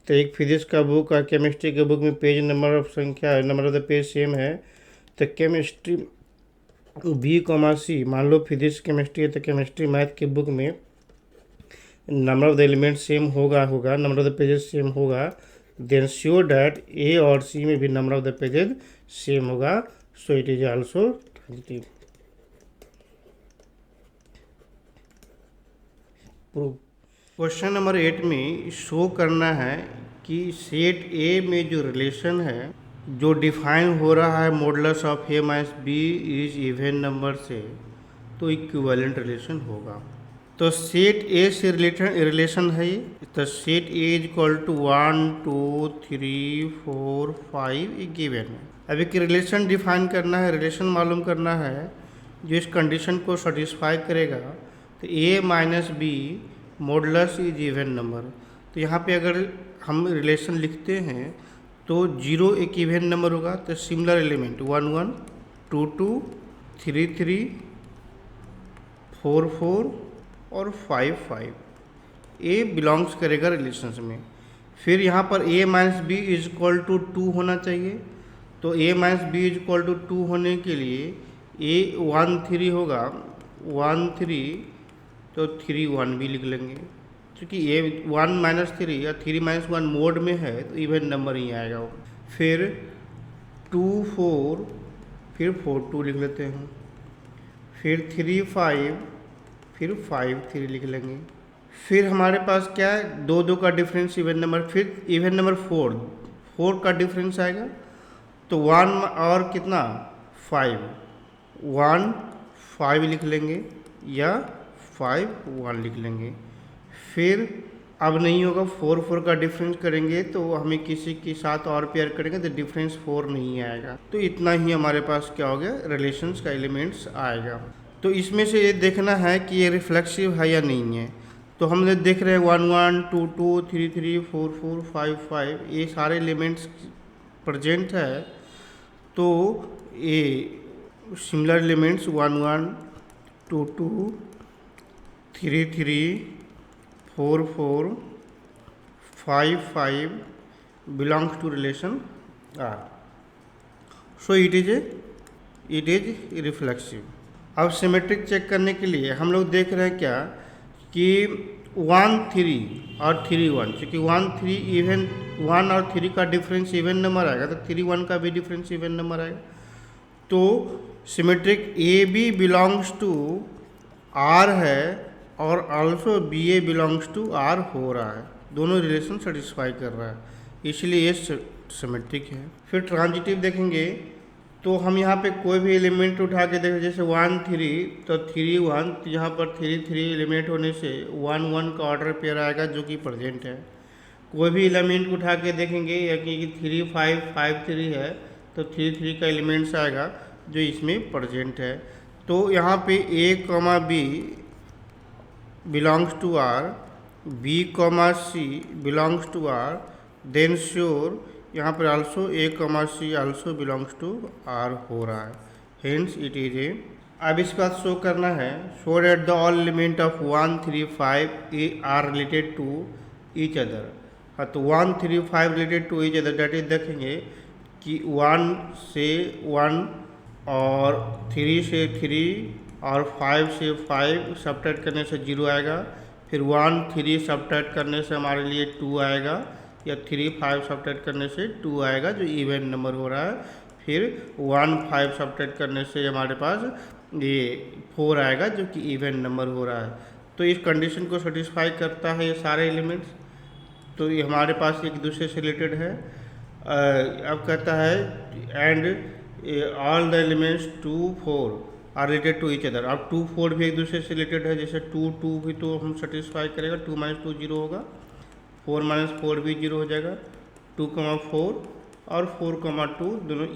तो एक फिजिक्स का बुक और केमिस्ट्री के बुक में पेज नंबर ऑफ संख्या, number of the page same है, तो केमिस्ट्री बी कॉमा सी, मान लो फिजिक्स केमिस्ट्री है तो केमिस्ट्री मैथ के बुक में number of the element same होगा, number of the pages same होगा, देन श्योर डैट ए और सी में भी number of the pages same होगा, so it is also transitive. Prove. Question number 8 में शो करना है कि सेट ए में जो रिलेशन है जो डिफाइन हो रहा है modulus of A minus B is even number से, तो इक्विवेलेंट रिलेशन होगा। तो सेट ए से रिलेशन है ये, तो set A is equal to 1 2 3 4 5 ये गिवन है। अब एक रिलेशन डिफाइन करना है, रिलेशन मालूम करना है जो इस कंडीशन को सेटिस्फाई करेगा, तो ए minus B modulus is even number. तो यहाँ पे अगर हम रिलेशन लिखते हैं तो 0 एक इवन नंबर होगा, तो सिमिलर एलिमेंट 1 1 2 2 3 3 4 4 और 5 5 ए बिलोंग्स करेगा रिलेशंस में। फिर यहाँ पर A minus B is equal to 2 होना चाहिए, तो ए minus B is equal to 2 होने के लिए ए 1 3 होगा, 1 3 तो 3 1 भी लिख लेंगे, क्योंकि ये 1 माइनस 3 या 3 माइनस 1 मोड में है तो इवन नंबर ही आएगा वो। फिर 2 4 फिर 4 2 लिख लेते हैं, फिर 3 5 फिर 5 3 लिख लेंगे। फिर हमारे पास क्या है, 2 2 का डिफरेंस इवन नंबर, फिर इवन नंबर 4 4 का डिफरेंस आएगा, तो 1 और कितना 5 1 5 लिख लेंगे या 5 1 लिख लेंगे। फिर अब नहीं होगा, 4 4 का डिफरेंस करेंगे तो हमें किसी के साथ और पेयर करेंगे तो डिफरेंस 4 नहीं आएगा, तो इतना ही हमारे पास क्या हो गया, रिलेशंस का एलिमेंट्स आएगा। तो इसमें से ये देखना है कि ये रिफ्लेक्सिव है या नहीं है। तो हम लोग देख रहे हैं 1 1 2 2 3 3 4 4 5 5 ये सारे एलिमेंट्स प्रेजेंट है, तो ये similar elements 1 1 2 2 3 3 4 4 5 5 belongs to relation R, so it is reflexive। अब सिमेट्रिक चेक करने के लिए हम लोग देख रहे हैं क्या कि 1 3 और 3 1, क्योंकि 1 3 इवन 1 और 3 का डिफरेंस इवन नंबर आएगा, तो 3 1 का भी डिफरेंस इवन नंबर आएगा। तो symmetric A B belongs to R है और also B A belongs to R हो रहा है, दोनों रिलेशन सेटिस्फाई कर रहा है, इसलिए ये सिमेट्रिक है। फिर ट्रांजिटिव देखेंगे तो हम यहाँ पे कोई भी एलिमेंट उठा के देखें, जैसे 1 3 तो 3 1, तो यहाँ पर 3 3 एलिमेंट होने से 1 1 का ऑर्डर पेयर आएगा जो कि प्रेजेंट है। कोई भी एलिमेंट उठा के देखेंगे या कि 3 5 5 3 है तो 3 3 का एलिमेंट्स आएगा जो इसमें प्रेजेंट है। तो यहाँ पे A comma B belongs to R, B comma C belongs to R, then sure यहाँ पर also A comma C also belongs to R हो रहा है, hence it is a। अब इसके बाद शो करना है, show that the all element of 1 3 5 are related to each other। हाँ, तो 1 3 5 related to each other, that is देखेंगे कि 1 से 1 और 3 से 3 और 5 से 5 सब्ट्रैक्ट करने से 0 आएगा। फिर 1 3 सब्ट्रैक्ट करने से हमारे लिए 2 आएगा, या 3 5 सब्ट्रैक्ट करने से 2 आएगा जो इवन नंबर हो रहा है। फिर 1 5 सब्ट्रैक्ट करने से हमारे पास ये 4 आएगा जो कि इवन नंबर हो रहा है। तो इस कंडीशन को सेटिस्फाई करता है ये सारे एलिमेंट्स, तो ये हमारे पास एक दूसरे से रिलेटेड है। अब कहता है and all the elements 2 4 are related to each other. अब 2 4 भी एक दूसरे से रिलेटेड है, जैसे 2 2 भी तो हम सेटिस्फाई करेगा, 2 - 2 0 होगा, 4 - 4 भी 0 हो जाएगा, 2 4 और 4 2 दोनों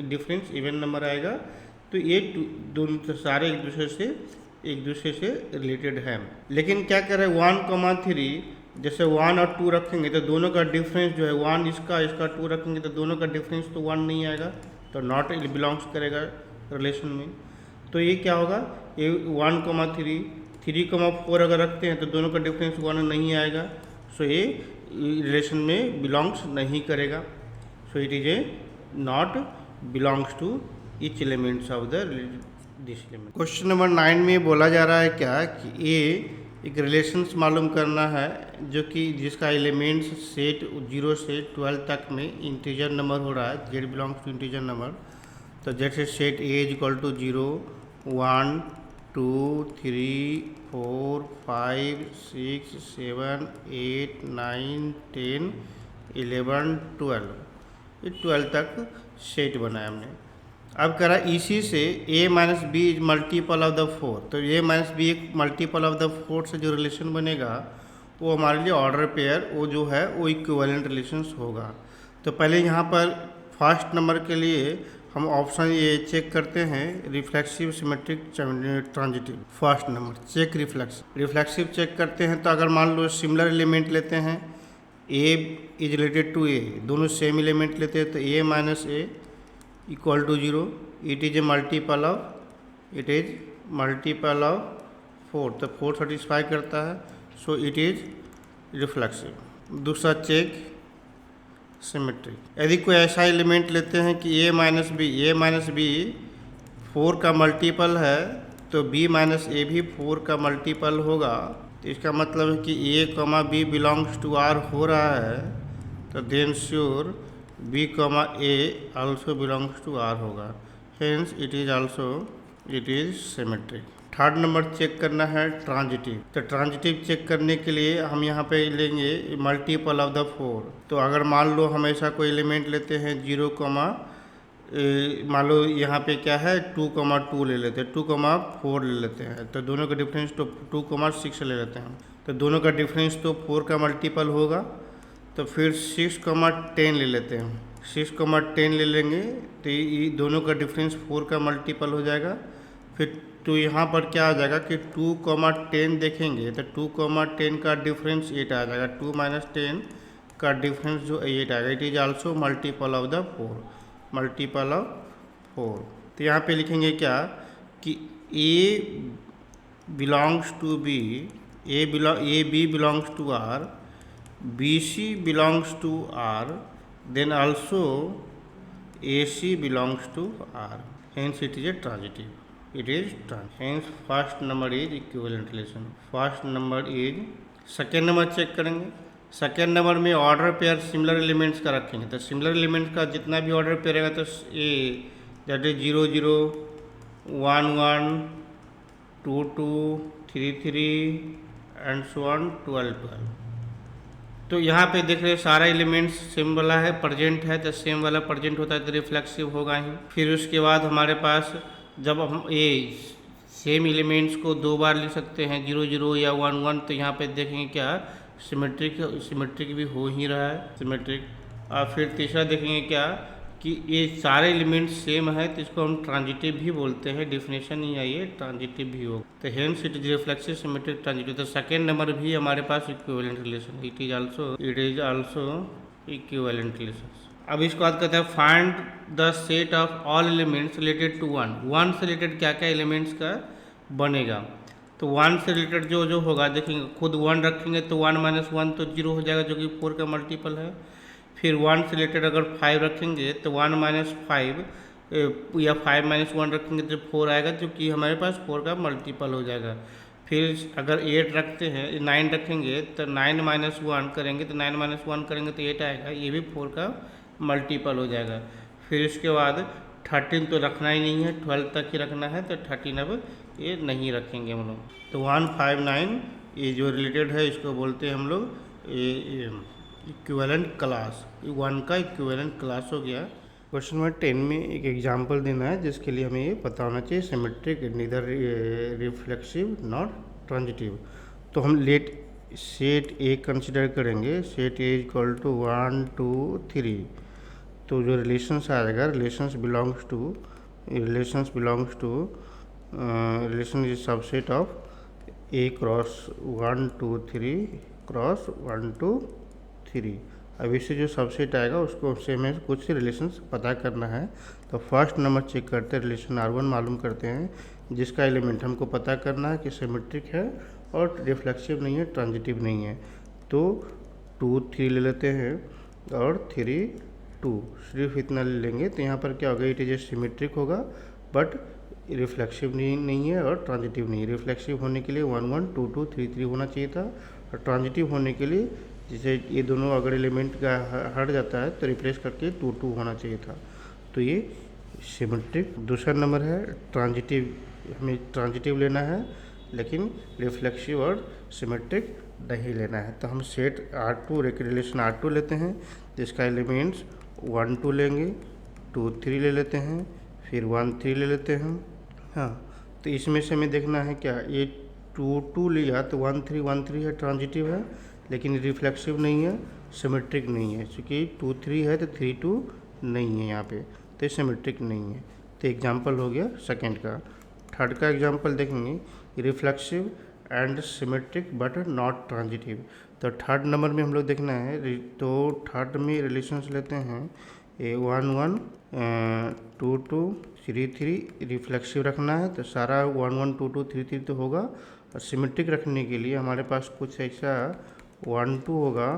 डिफरेंस इवन नंबर आएगा। तो ये दोनों सारे एक दूसरे से रिलेटेड है। लेकिन क्या कह रहे हैं 1 3, जैसे 1 और 2 रखेंगे तो दोनों का डिफरेंस जो है 1 इसका 2 रखेंगे तो दोनों का डिफरेंस तो 1 नहीं आएगा, तो नॉट बिलोंग्स करेगा रिलेशन में। तो ये क्या होगा, ये 1 3 4 अगर रखते हैं तो दोनों का डिफरेंस 1 नहीं आएगा, सो ये रिलेशन में बिलोंग्स नहीं करेगा। So it is a not belongs to each elements of the this element. Question number 9 में बोला जा रहा है क्या कि एक रिलेशंस मालूम करना है जो कि जिसका एलिमेंट्स सेट 0 से 12 तक में इंटीजर नंबर हो रहा है, Z belongs to integer number. तो जैसे set A is equal to 0 1 2 3 4 5 6 7 8 9 10 11 12, ये 12 तक सेट बनाया हमने। अब कह रहा है इसी से a - b is multiple of the 4, तो a - b एक मल्टीपल ऑफ द 4 से जो रिलेशन बनेगा वो हमारे लिए ऑर्डर पेयर वो जो है वो इक्विवेलेंट रिलेशंस होगा। तो पहले यहाँ पर फर्स्ट नंबर के लिए हम ऑप्शन ये चेक करते हैं, reflexive symmetric transitive. First number check reflexive check करते हैं, तो अगर मान लो सिमिलर एलिमेंट लेते हैं, a is related to a, दोनों सेम एलिमेंट लेते हैं, तो a - a equal to 0, it is a multiple of 4, तो 4 सेटिस्फाई करता है, सो इट इज रिफ्लेक्सिव। दूसरा चेक सिमेट्रिक, यदि कोई ऐसा एलिमेंट लेते हैं कि a - b 4 का मल्टीपल है, तो b - a भी 4 का मल्टीपल होगा, तो इसका मतलब है कि a, b belongs to r हो रहा है, तो then sure b, a also belongs to R होगा, hence it is symmetric. Third number check करना है ट्रांजिटिव, तो ट्रांजिटिव चेक करने के लिए हम यहाँ पे लेंगे मल्टीपल ऑफ द 4। तो अगर मान लो हम ऐसा कोई एलिमेंट लेते हैं 0, मान लो यहाँ पे क्या है 2 2 ले लेते हैं, 2 4 ले लेते हैं, तो दोनों का डिफरेंस तो 2 6 ले लेते हैं, तो दोनों का डिफरेंस तो 4 का मल्टीपल होगा। तो फिर 6 10 ले लेते हैं, 6 10 ले लेंगे तो ये दोनों का डिफरेंस 4 का मल्टीपल हो जाएगा। फिर तो यहाँ पर क्या आ जाएगा कि 2 10 देखेंगे तो 2 10 का डिफरेंस 8 आ जाएगा, 2 - 10 का डिफरेंस जो 8 आएगा, it is also multiple of the 4। तो यहाँ पे लिखेंगे क्या कि a belongs to b, a b belongs to r, BC belongs to R, then also AC belongs to R. Hence it is a transitive. Hence first number is equivalent relation. First number is second number check करेंगे। सेकेंड नंबर में ऑर्डर पेयर सिमिलर एलिमेंट्स का रखेंगे, तो सिमिलर एलिमेंट्स का जितना भी ऑर्डर पेयर रहेगा तो A that is 0 0 1 1 2 2 3 3 and so on 12 12। तो यहाँ पे देख रहे सारा एलिमेंट्स सेम वाला है, प्रेजेंट है, तो सेम वाला प्रेजेंट होता है तो रिफ्लेक्सिव होगा ही। फिर उसके बाद हमारे पास जब हम ये सेम एलिमेंट्स को 2 बार लिख सकते हैं 0 0 या 1 1, तो यहाँ पे देखेंगे क्या सिमेट्रिक भी हो ही रहा है, सिमेट्रिक। और फिर तीसरा देखेंगे क्या कि ये सारे एलिमेंट्स सेम है, तो इसको हम ट्रांजिटिव भी बोलते हैं, डेफिनेशन ही है ये ट्रांजिटिव भी होगा। तो hence it is reflexive symmetric transitive. तो सेकेंड नंबर भी हमारे पास equivalent relation, it is also equivalent relation. अब इसके बाद कहते हैं find the set of all elements related to one से रिलेटेड क्या क्या एलिमेंट्स का बनेगा। तो 1 से रिलेटेड जो जो होगा देखेंगे, खुद 1 रखेंगे तो 1 माइनस 1 तो 0 हो जाएगा, जो कि 4 का मल्टीपल है। फिर 1 से रिलेटेड अगर 5 रखेंगे तो 1 माइनस 5 या 5 माइनस 1 रखेंगे तो 4 आएगा, जो कि हमारे पास 4 का मल्टीपल हो जाएगा। फिर अगर 8 रखते हैं, 9 रखेंगे तो 9 माइनस 1 करेंगे तो 9 माइनस 1 करेंगे तो 8 आएगा, ये भी 4 का मल्टीपल हो जाएगा। फिर इसके बाद 13 तो रखना ही नहीं है, 12 तक ही रखना है, तो 13 अब ये नहीं रखेंगे हम लोग। तो 159 ये जो रिलेटेड है इसको बोलते हैं हम लोग इक्विवेलेंट क्लास, 1 का इक्विवेलेंट क्लास हो गया। क्वेश्चन नंबर 10 में एक एग्जांपल देना है जिसके लिए हमें ये पता होना चाहिए symmetric neither reflexive not transitive. तो हम लेट सेट ए कंसिडर करेंगे, सेट ए इक्वल टू 1 2 3। तो जो रिलेशंस आएगा, relations belongs to relation is subset of A cross 1 2 3 cross 1 2 3। अब इससे जो सबसेट आएगा उसको से हमें कुछ रिलेशंस पता करना है। तो फर्स्ट नंबर चेक करते हैं, रिलेशन R1 मालूम करते हैं जिसका एलिमेंट हमको पता करना है कि सिमेट्रिक है और रिफ्लेक्सिव नहीं है, ट्रांजिटिव नहीं है। तो 2 3 ले लेते हैं और 3 2, सिर्फ इतना ले लेंगे तो यहाँ पर क्या होगा, इट इज सिमेट्रिक होगा बट रिफ्लेक्सिव नहीं है और ट्रांजिटिव नहीं है। रिफ्लेक्सिव होने के लिए 1 1 2 2 3 3 होना चाहिए था, और ट्रांजिटिव होने के लिए जैसे ये दोनों अगर एलिमेंट का हट जाता है तो रिप्लेस करके 2 2 होना चाहिए था। तो ये सिमेट्रिक। दूसरा नंबर है ट्रांजिटिव, हमें ट्रांजिटिव लेना है लेकिन रिफ्लेक्सिव और सिमेट्रिक नहीं लेना है। तो हम सेट R2 रिलेशन R2 लेते हैं जिसका एलिमेंट्स 1 2 लेंगे, 2 3 ले लेते हैं, फिर 1 3 ले लेते हैं। हाँ, तो इसमें से हमें देखना है क्या, ये 2 2 लिया तो 1 3 है, ट्रांजिटिव है लेकिन रिफ्लेक्सिव नहीं है, सिमेट्रिक नहीं है। क्योंकि 2 3 है तो 3 2 नहीं है यहाँ पे, तो सिमेट्रिक नहीं है। तो एग्जाम्पल हो गया सेकेंड का। थर्ड का एग्जाम्पल देखेंगे, reflexive and symmetric but not transitive. तो थर्ड नंबर में हम लोग देखना है, तो थर्ड में रिलेशंस लेते हैं 1 1 2 2 3 3, रिफ्लेक्सिव रखना है तो सारा 1 1 2 2 3 3 तो होगा। और सिमेट्रिक रखने के लिए हमारे पास कुछ ऐसा 1 2 होगा,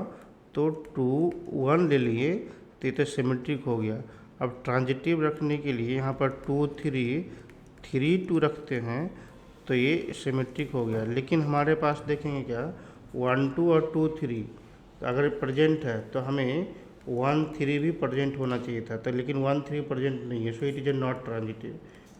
तो 2 1 ले लिए तो ये तो सिमेट्रिक हो गया। अब ट्रांजिटिव रखने के लिए यहाँ पर 2 3 3 2 रखते हैं तो ये सिमेट्रिक हो गया। लेकिन हमारे पास देखेंगे क्या, 1 2 और 2 3 अगर प्रेजेंट है तो हमें 1 3 भी प्रेजेंट होना चाहिए था, तो लेकिन 1 3 प्रेजेंट नहीं है, so it is a not transitive,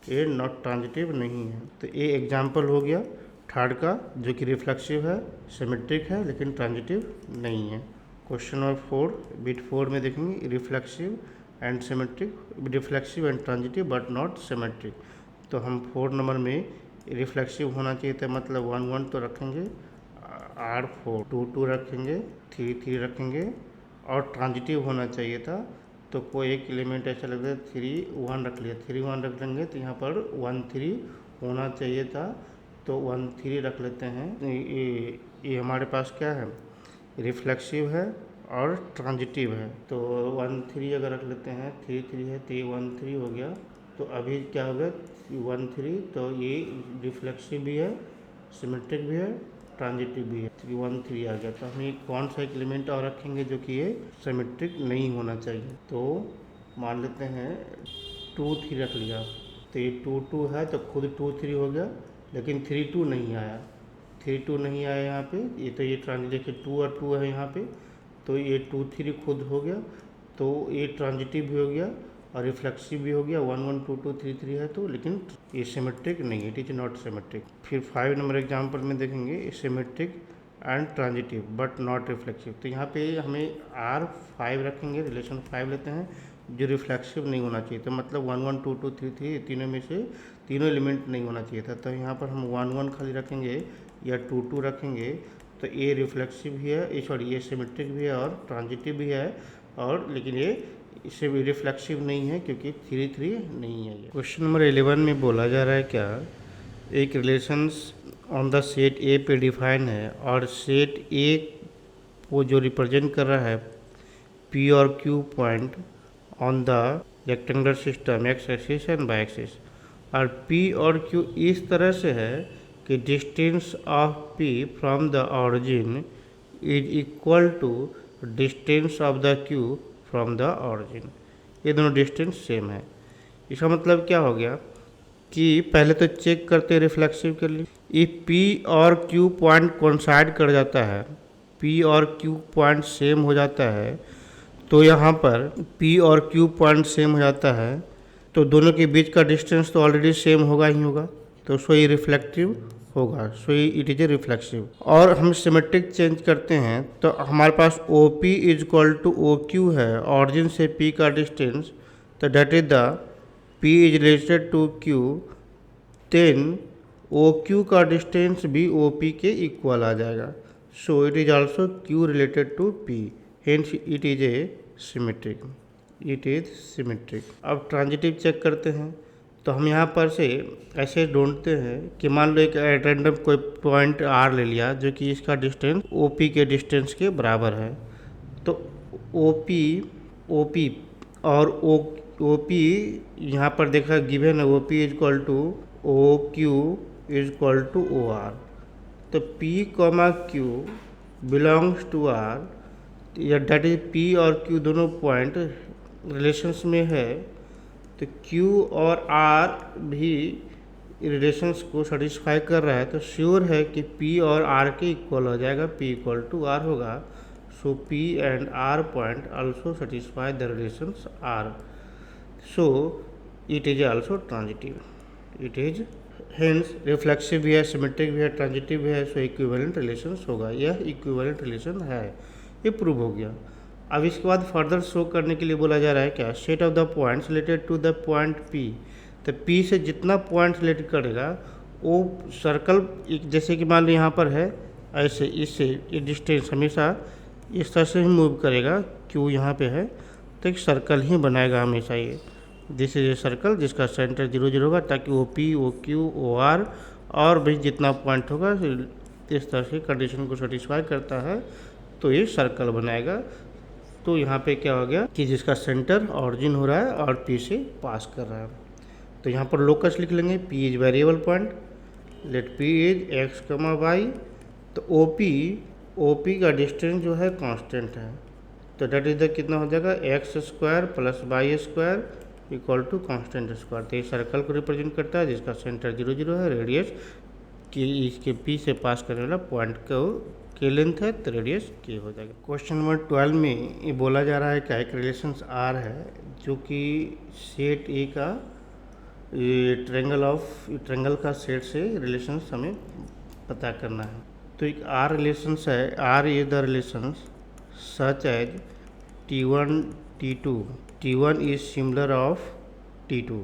ये नॉट ट्रांजिटिव नहीं है। तो ये एग्जाम्पल हो गया थर्ड का, जो कि रिफ्लेक्सिव है, सिमेट्रिक है लेकिन ट्रांजिटिव नहीं है। क्वेश्चन नंबर 4, बिट 4 में देखेंगे reflexive and symmetric, reflexive and transitive but not symmetric. तो हम 4 नंबर में रिफ्लेक्सिव होना चाहिए था, मतलब 1 1 तो रखेंगे, R4 2 2 रखेंगे, 3 3 रखेंगे, और ट्रांजिटिव होना चाहिए था। तो कोई एक एलिमेंट ऐसा लगता है 3 1 रख लिया, 3 1 रख लेंगे तो यहाँ पर 1 3 होना चाहिए था, तो 1 3 रख लेते हैं। ये हमारे पास क्या है, रिफ्लेक्सिव है और ट्रांजिटिव है। तो 1 3 अगर रख लेते हैं, 3 3 है तो ये 1 3 हो गया। तो अभी क्या हो गया 1 3, तो ये रिफ्लेक्सिव भी है, सिमेट्रिक भी है, ट्रांजिटिव भी है, 1 3 आ गया। तो हम ये कौन सा एक एलिमेंट और रखेंगे जो कि ये सिमेट्रिक नहीं होना चाहिए। तो मान लेते हैं 2 3 रख लिया, तो ये 2 2 है तो खुद 2 3 हो गया, लेकिन 3 2 नहीं आया, 3 2 नहीं आया यहाँ पे। ये तो ये देखिए 2 और 2 है यहाँ पे, तो ये 2 3 खुद हो गया, तो ये ट्रांजिटिव भी हो गया और रिफ्लेक्सिव भी हो गया। 1 1 2 2 3 3 है तो, लेकिन ये सिमेट्रिक नहीं है, इट इज नॉट सिमेट्रिक। फिर 5 नंबर एग्जाम्पल में देखेंगे symmetric and transitive but not reflexive. तो यहाँ पे हमें R5 रखेंगे, रिलेशन 5 लेते हैं, जो रिफ्लेक्सिव नहीं होना चाहिए। तो मतलब 1 1 2 2 3 3 तीनों में से तीनों एलिमेंट नहीं होना चाहिए था। तो यहाँ पर हम 1 1 खाली रखेंगे या 2 2 रखेंगे, तो ये रिफ्लेक्सिव भी है, सॉरी ये सिमेट्रिक भी है और ट्रांजिटिव भी है, और लेकिन ये इससे भी रिफ्लेक्सिव नहीं है क्योंकि 3 3 नहीं है। ये क्वेश्चन नंबर 11 में बोला जा रहा है क्या, एक रिलेशंस ऑन द सेट ए पे डिफाइन है और सेट ए को जो रिप्रेजेंट कर रहा है पी और Q point on the rectangular system X axis and Y axis, और पी और क्यू इस तरह से है कि distance of P from the origin is equal to distance of the Q from the origin. ये दोनों डिस्टेंस सेम है। इसका मतलब क्या हो गया कि पहले तो चेक करते रिफ्लेक्सिव के लिए, ये पी और क्यू पॉइंट कोइंसाइड कर जाता है, पी और क्यू पॉइंट सेम हो जाता है, तो यहाँ पर पी और क्यू पॉइंट सेम हो जाता है तो दोनों के बीच का डिस्टेंस तो ऑलरेडी सेम होगा ही होगा, तो सो ये रिफ्लेक्टिव होगा, so it is a reflexive. और हम सिमेट्रिक चेंज करते हैं तो हमारे पास O P is equal to O Q है, ऑरिजिन से पी का डिस्टेंस, तो that is the P is related to Q, then O Q का डिस्टेंस भी ओ पी के इक्वल आ जाएगा, so it is also Q related to P, hence it is a symmetric, it is symmetric. अब ट्रांजिटिव चेक करते हैं तो हम यहाँ पर से ऐसे ढूंढते हैं कि मान लो एक रैंडम कोई पॉइंट आर ले लिया जो कि इसका डिस्टेंस ओ पी के डिस्टेंस के बराबर है, तो ओ पी और ओ पी यहाँ पर देखा गिवन है, O P is equal to O Q is equal to O R, तो P comma Q belongs to R, या डेट इज पी और क्यू दोनों पॉइंट रिलेशंस में है, तो Q और R भी रिलेशंस को सेटिस्फाई कर रहा है, तो श्योर है कि P और R के इक्वल हो जाएगा, P इक्वल टू R होगा, सो P and R point also satisfy the relations R, so it is also transitive, it is hence reflexive भी है, सिमेट्रिक भी है, ट्रांजिटिव भी है, सो इक्विवेलेंट रिलेशंस होगा, यह इक्विवेलेंट रिलेशन है, ये प्रूव हो गया। अब इसके बाद फर्दर शो करने के लिए बोला जा रहा है क्या, set of the points related to the point P, तो पी से जितना पॉइंट रिलेट करेगा वो सर्कल, जैसे कि मान लो यहाँ पर है ऐसे, इससे ये डिस्टेंस हमेशा इस तरह से ही मूव करेगा, क्यू यहाँ पे है तो एक सर्कल ही बनाएगा हमेशा, ये दिस इज ए सर्कल जिसका सेंटर 0 0 होगा, ताकि O P O Q O R और भी जितना पॉइंट होगा इस तरह से कंडीशन को सेटिस्फाई करता है तो ये सर्कल बनाएगा। तो यहाँ पे क्या हो गया कि जिसका सेंटर ऑरिजिन हो रहा है और पी से पास कर रहा है, तो यहाँ पर लोकस लिख लेंगे, P is variable point, let P is X comma Y, तो ओ पी का डिस्टेंस जो है कांस्टेंट है, तो डेट इज द कितना हो जाएगा X square plus Y square equal to constant square, तो ये सर्कल को रिप्रेजेंट करता है जिसका सेंटर 0 0 है, रेडियस कि इसके पी से पास करने वाला पॉइंट को के लेंथ है, तो रेडियस के हो जाएगा। क्वेश्चन नंबर 12 में ये बोला जा रहा है कि एक रिलेशंस आर है जो कि सेट ए का ट्रेंगल का सेट से रिलेशंस हमें पता करना है, तो एक आर रिलेशंस है, R is the relations such as T1 T2, T1 is similar of T2,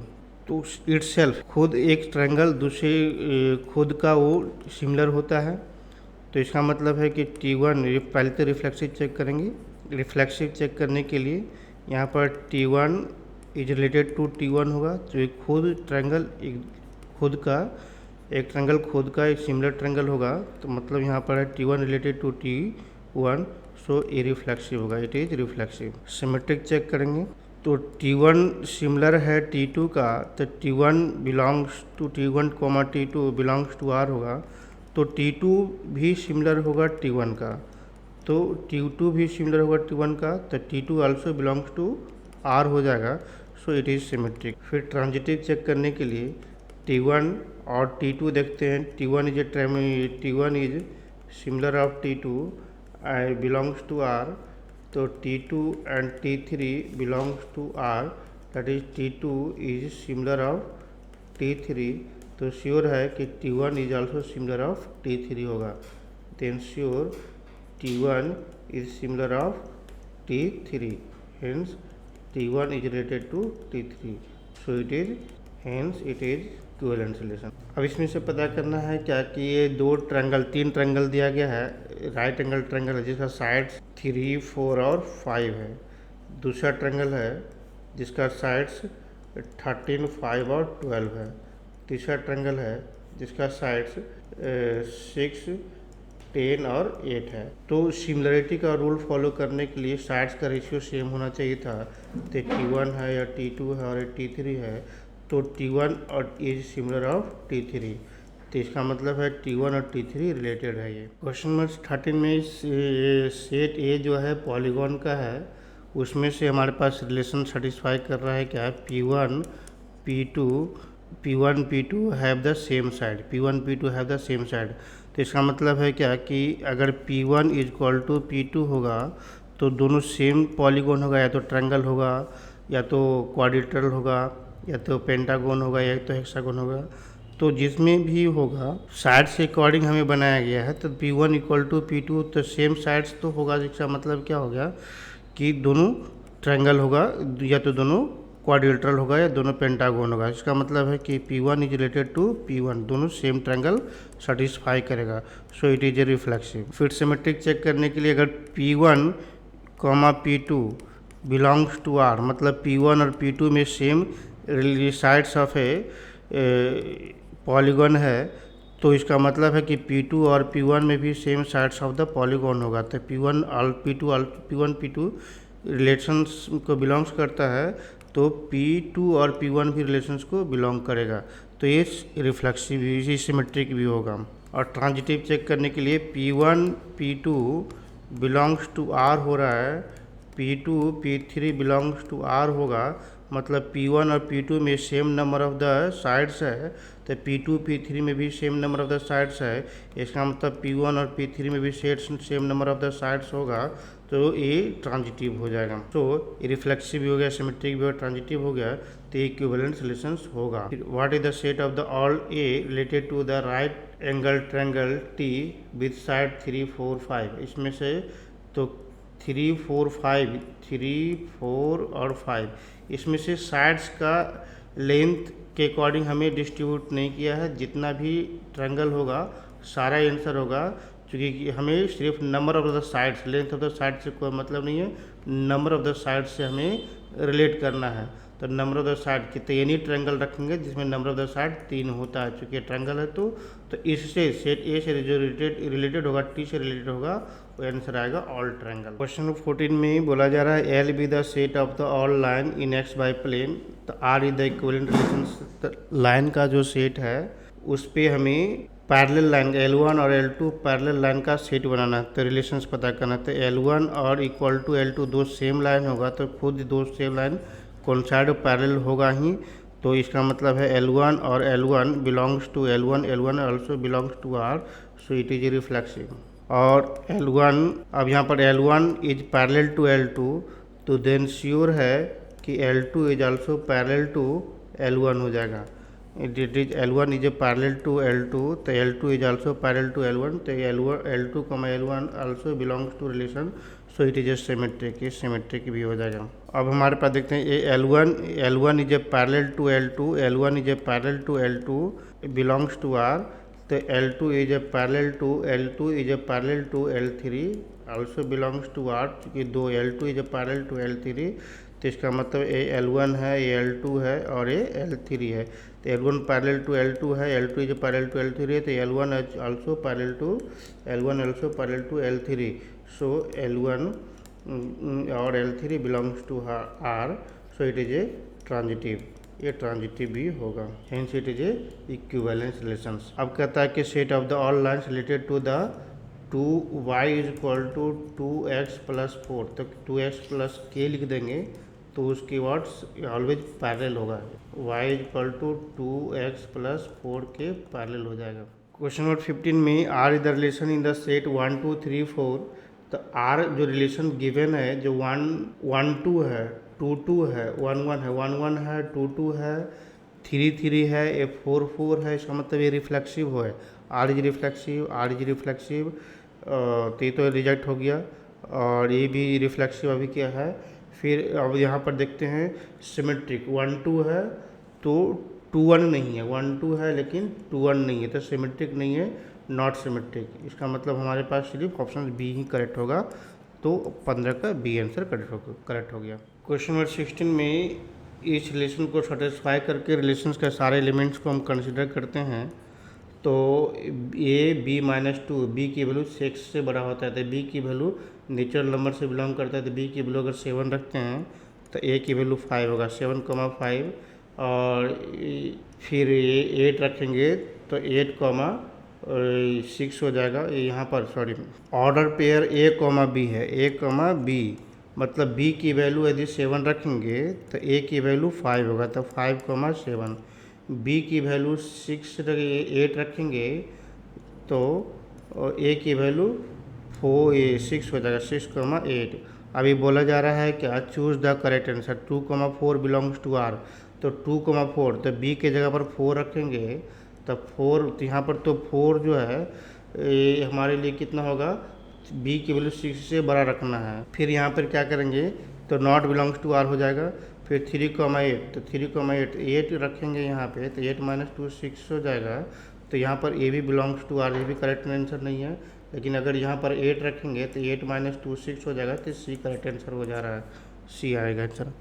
तो इटसेल्फ खुद एक ट्रायंगल दूसरे खुद का वो सिमिलर होता है, तो इसका मतलब है कि T1 पहले तो रिफ्लेक्सिव चेक करेंगे, रिफ्लेक्सिव चेक करने के लिए यहाँ पर T1 is related to T1 होगा, तो एक खुद ट्रायंगल एक ट्रायंगल खुद का एक सिमिलर ट्रायंगल होगा, तो मतलब यहाँ पर है T1 रिलेटेड टू T1, सो ये रिफ्लेक्सिव होगा, it is reflexive. Symmetric check करेंगे तो T1 सिमिलर है T2 का, तो T1 belongs to T1 comma T2 belongs to R होगा, तो T2 भी सिमिलर होगा T1 का, तो T2 भी सिमिलर होगा T1 का, तो T2 also belongs to R हो जाएगा, सो इट इज़ सिमेट्रिक। फिर ट्रांजिटिव चेक करने के लिए T1 और T2 देखते हैं, T1 is similar of T2 I belongs to R, तो T2 and T3 belongs to R, that is T2 is similar of T3, तो श्योर है कि T1 is also similar of T3 होगा, then sure T1 is similar of T3, hence T1 is related to T3, so it is equivalent relation. अब इसमें से पता करना है क्या कि ये तीन ट्रायंगल दिया गया है, राइट एंगल ट्रायंगल है जिसका साइड्स 3, 4 और 5 है, दूसरा ट्रायंगल है जिसका साइड्स 13, 5 और 12 है, तीसरा ट्रायंगल है जिसका साइड्स 6, 10 और 8 है। तो सिमिलरिटी का रूल फॉलो करने के लिए साइड्स का रेशियो सेम होना चाहिए था, तो T1 है या T2 है और T3 है, तो T1 और इज सिमिलर ऑफ T3, तो इसका मतलब है T1 और T3 रिलेटेड है। ये क्वेश्चन नंबर 13 में सेट ए जो है पॉलीगॉन का है, उसमें से हमारे पास रिलेशन सेटिस्फाई कर रहा है क्या है, P1 P2 have the same side, P1 P2 have the same side. तो इसका मतलब है क्या कि अगर P1 is equal to P2 होगा तो दोनों सेम पॉलीगॉन होगा, या तो ट्रायंगल होगा, या तो क्वाड्रिलेटरल होगा, या तो पेंटागन होगा, या तो हेक्सागन होगा। तो जिसमें भी होगा साइड से अकॉर्डिंग हमें बनाया गया है, तो P1 इक्वल टू P2 तो सेम साइड्स तो होगा। जिसका मतलब क्या हो गया कि दोनों ट्रायंगल होगा, या तो दोनों क्वाड्रिलेटरल होगा, या दोनों पेंटागन होगा। इसका मतलब है कि P1 is related to P1, दोनों सेम ट्रायंगल सेटिस्फाई करेगा। So it is a reflexive. फिर सिमेट्रिक चेक करने के लिए अगर P1 P2 belongs to R, मतलब P1 और P2 में same sides of A polygon है, तो इसका मतलब है कि P2 और P1 में भी same sides of the polygon होगा। तो P1 P2 रिलेशंस को बिलोंग्स करता है, तो P2 और P1 भी रिलेशंस को बिलोंग करेगा। तो ये रिफ्लेक्सिव भी, सिमेट्रिक भी होगा। और ट्रांजिटिव चेक करने के लिए P1 P2 belongs to R हो रहा है, P2 P3 belongs to R होगा, मतलब P1 और P2 में same number of the sides है, तो P2 P3 में भी same number of the sides है। इसका मतलब P1 और P3 में भी same number of the sides होगा, तो ये ट्रांजिटिव हो जाएगा। तो ये रिफ्लेक्सिव भी हो गया, सिमेट्रिक भी हो, ट्रांजिटिव हो गया, तो इक्विवेलेंट रिलेशंस होगा। What is the set of the all a related to the right angle triangle T with side 3, 4, 5। इसमें से तो 3, 4, 5, 3, 4 और 5, इसमें से साइड्स का लेंथ के अकॉर्डिंग हमें डिस्ट्रीब्यूट नहीं किया है। जितना भी ट्रायंगल होगा सारा आंसर होगा, क्योंकि हमें सिर्फ number of the sides, length of the side से कोई मतलब नहीं है, नंबर ऑफ द साइड से हमें रिलेट करना है। तो नंबर ऑफ द साइड कितने एनी ट्रायंगल रखेंगे जिसमें नंबर ऑफ द साइड 3 होता है, चूँकि ट्रायंगल है तो इससे सेट ए से जो रिलेटेड होगा, टी से रिलेटेड होगा, वो आंसर आएगा ऑल ट्रायंगल। क्वेश्चन नंबर 14 में बोला जा रहा है L be the set of the all line in X by plane. तो R is the equivalent relation. Line का जो सेट है उस पर हमें पैरेलल लाइन L1 और L2 पैरेलल लाइन का सेट बनाना है, तो रिलेशंस पता करना। तो L1 और इक्वल टू L2 दो सेम लाइन होगा, तो खुद दो सेम लाइन कोइंसाइड पैरेलल होगा ही। तो इसका मतलब है L1 और L1 belongs to L1, L1 also belongs to R, so it is reflexive. और L1, अब यहाँ पर L1 is parallel to L2, तो देन श्योर है कि L2 is also parallel to L1 हो जाएगा। It is L1 is a parallel to L2, तो L2 is also parallel to L1, तो L2 L1 also belongs to relation, so it is a symmetric, ये सिमेट्रिक भी हो जाएगा। अब हमारे पास देखते हैं ये L1 is a parallel to L2, L1 is a parallel to L2 belongs to R, तो L2 is a parallel to L2 is a parallel to L3 also belongs to R, क्योंकि दो L2 is a parallel to L3, तो इसका मतलब ये L1 है, ये L2 है और ये L3 है। तो L1 पैरेलल टू L2 है, L2 is parallel to L3 है, तो L1 also parallel to L3, so L1 और L3 belongs to R, so it is a transitive, ये ट्रांजिटिव भी होगा, hence it is a equivalence relations. अब कहता है कि set of the all lines related to the 2y is equal to 2x plus 4, तो 2x प्लस k लिख देंगे, तो उसके वर्ड्स ऑलवेज पैरेलल होगा, y is equal to 2x plus 4k parallel हो जाएगा। क्वेश्चन नंबर 15 में r is the relation in the set 1, 2, 3, 4। तो r जो रिलेशन गिवन है, जो 1, 1, 2 है, 2, 2 है, 1, 1 है, 1, 1 है, 2, 2 है, 3, 3 है, 4, 4 है, इसका मतलब ये रिफ्लेक्सिव है, r इज रिफ्लेक्सिव, तो ये तो रिजेक्ट हो गया, और ये भी रिफ्लेक्सिव अभी क्या है। फिर अब यहाँ पर देखते हैं सिमेट्रिक, 1, 2 है तो 2, 1 नहीं है, 1, 2 है लेकिन 2, 1 नहीं है, तो सिमेट्रिक नहीं है, नॉट सिमेट्रिक। इसका मतलब हमारे पास सिर्फ ऑप्शन बी ही करेक्ट होगा, तो 15 का बी आंसर करेक्ट हो गया। क्वेश्चन नंबर 16 में इस रिलेशन को सेटिस्फाई करके रिलेशंस के सारे एलिमेंट्स को हम कंसिडर करते हैं, तो ए b माइनस 2, बी की वैल्यू 6 से बड़ा होता है, तो बी की वैल्यू नेचुरल नंबर से बिलोंग करता है, तो बी की वैल्यू अगर 7 रखते हैं तो ए की वैल्यू 5 होगा, 7, 5, और फिर ये 8 रखेंगे तो 8,6 हो जाएगा यहाँ पर, sorry, order pair A comma B है, ए कॉमा बी, मतलब बी की वैल्यू यदि 7 रखेंगे तो ए की वैल्यू 5 होगा, तो 5,7। बी की वैल्यू 8 रखेंगे तो ए की वैल्यू 6 हो जाएगा, 6,8। अभी बोला जा रहा है क्या, choose the correct answer, 2,4 belongs to R, तो 2,4, तो बी के जगह पर 4 रखेंगे, तो 4, तो यहाँ पर तो 4 जो है ये हमारे लिए कितना होगा, बी की वैल्यू 6 से बड़ा रखना है। फिर यहाँ पर क्या करेंगे, तो नॉट बिलोंग्स टू आर हो जाएगा। फिर 3,8, तो 3,8 8 रखेंगे यहाँ पे, तो 8 - 2 6 हो जाएगा। तो यहाँ पर ए भी बिलोंग्स टू आर, ये भी करेक्ट आंसर नहीं है, लेकिन अगर यहाँ पर 8 रखेंगे तो 8 - 2 6 हो जाएगा, तो सी करेक्ट आंसर हो जा रहा है, सी आएगा आंसर।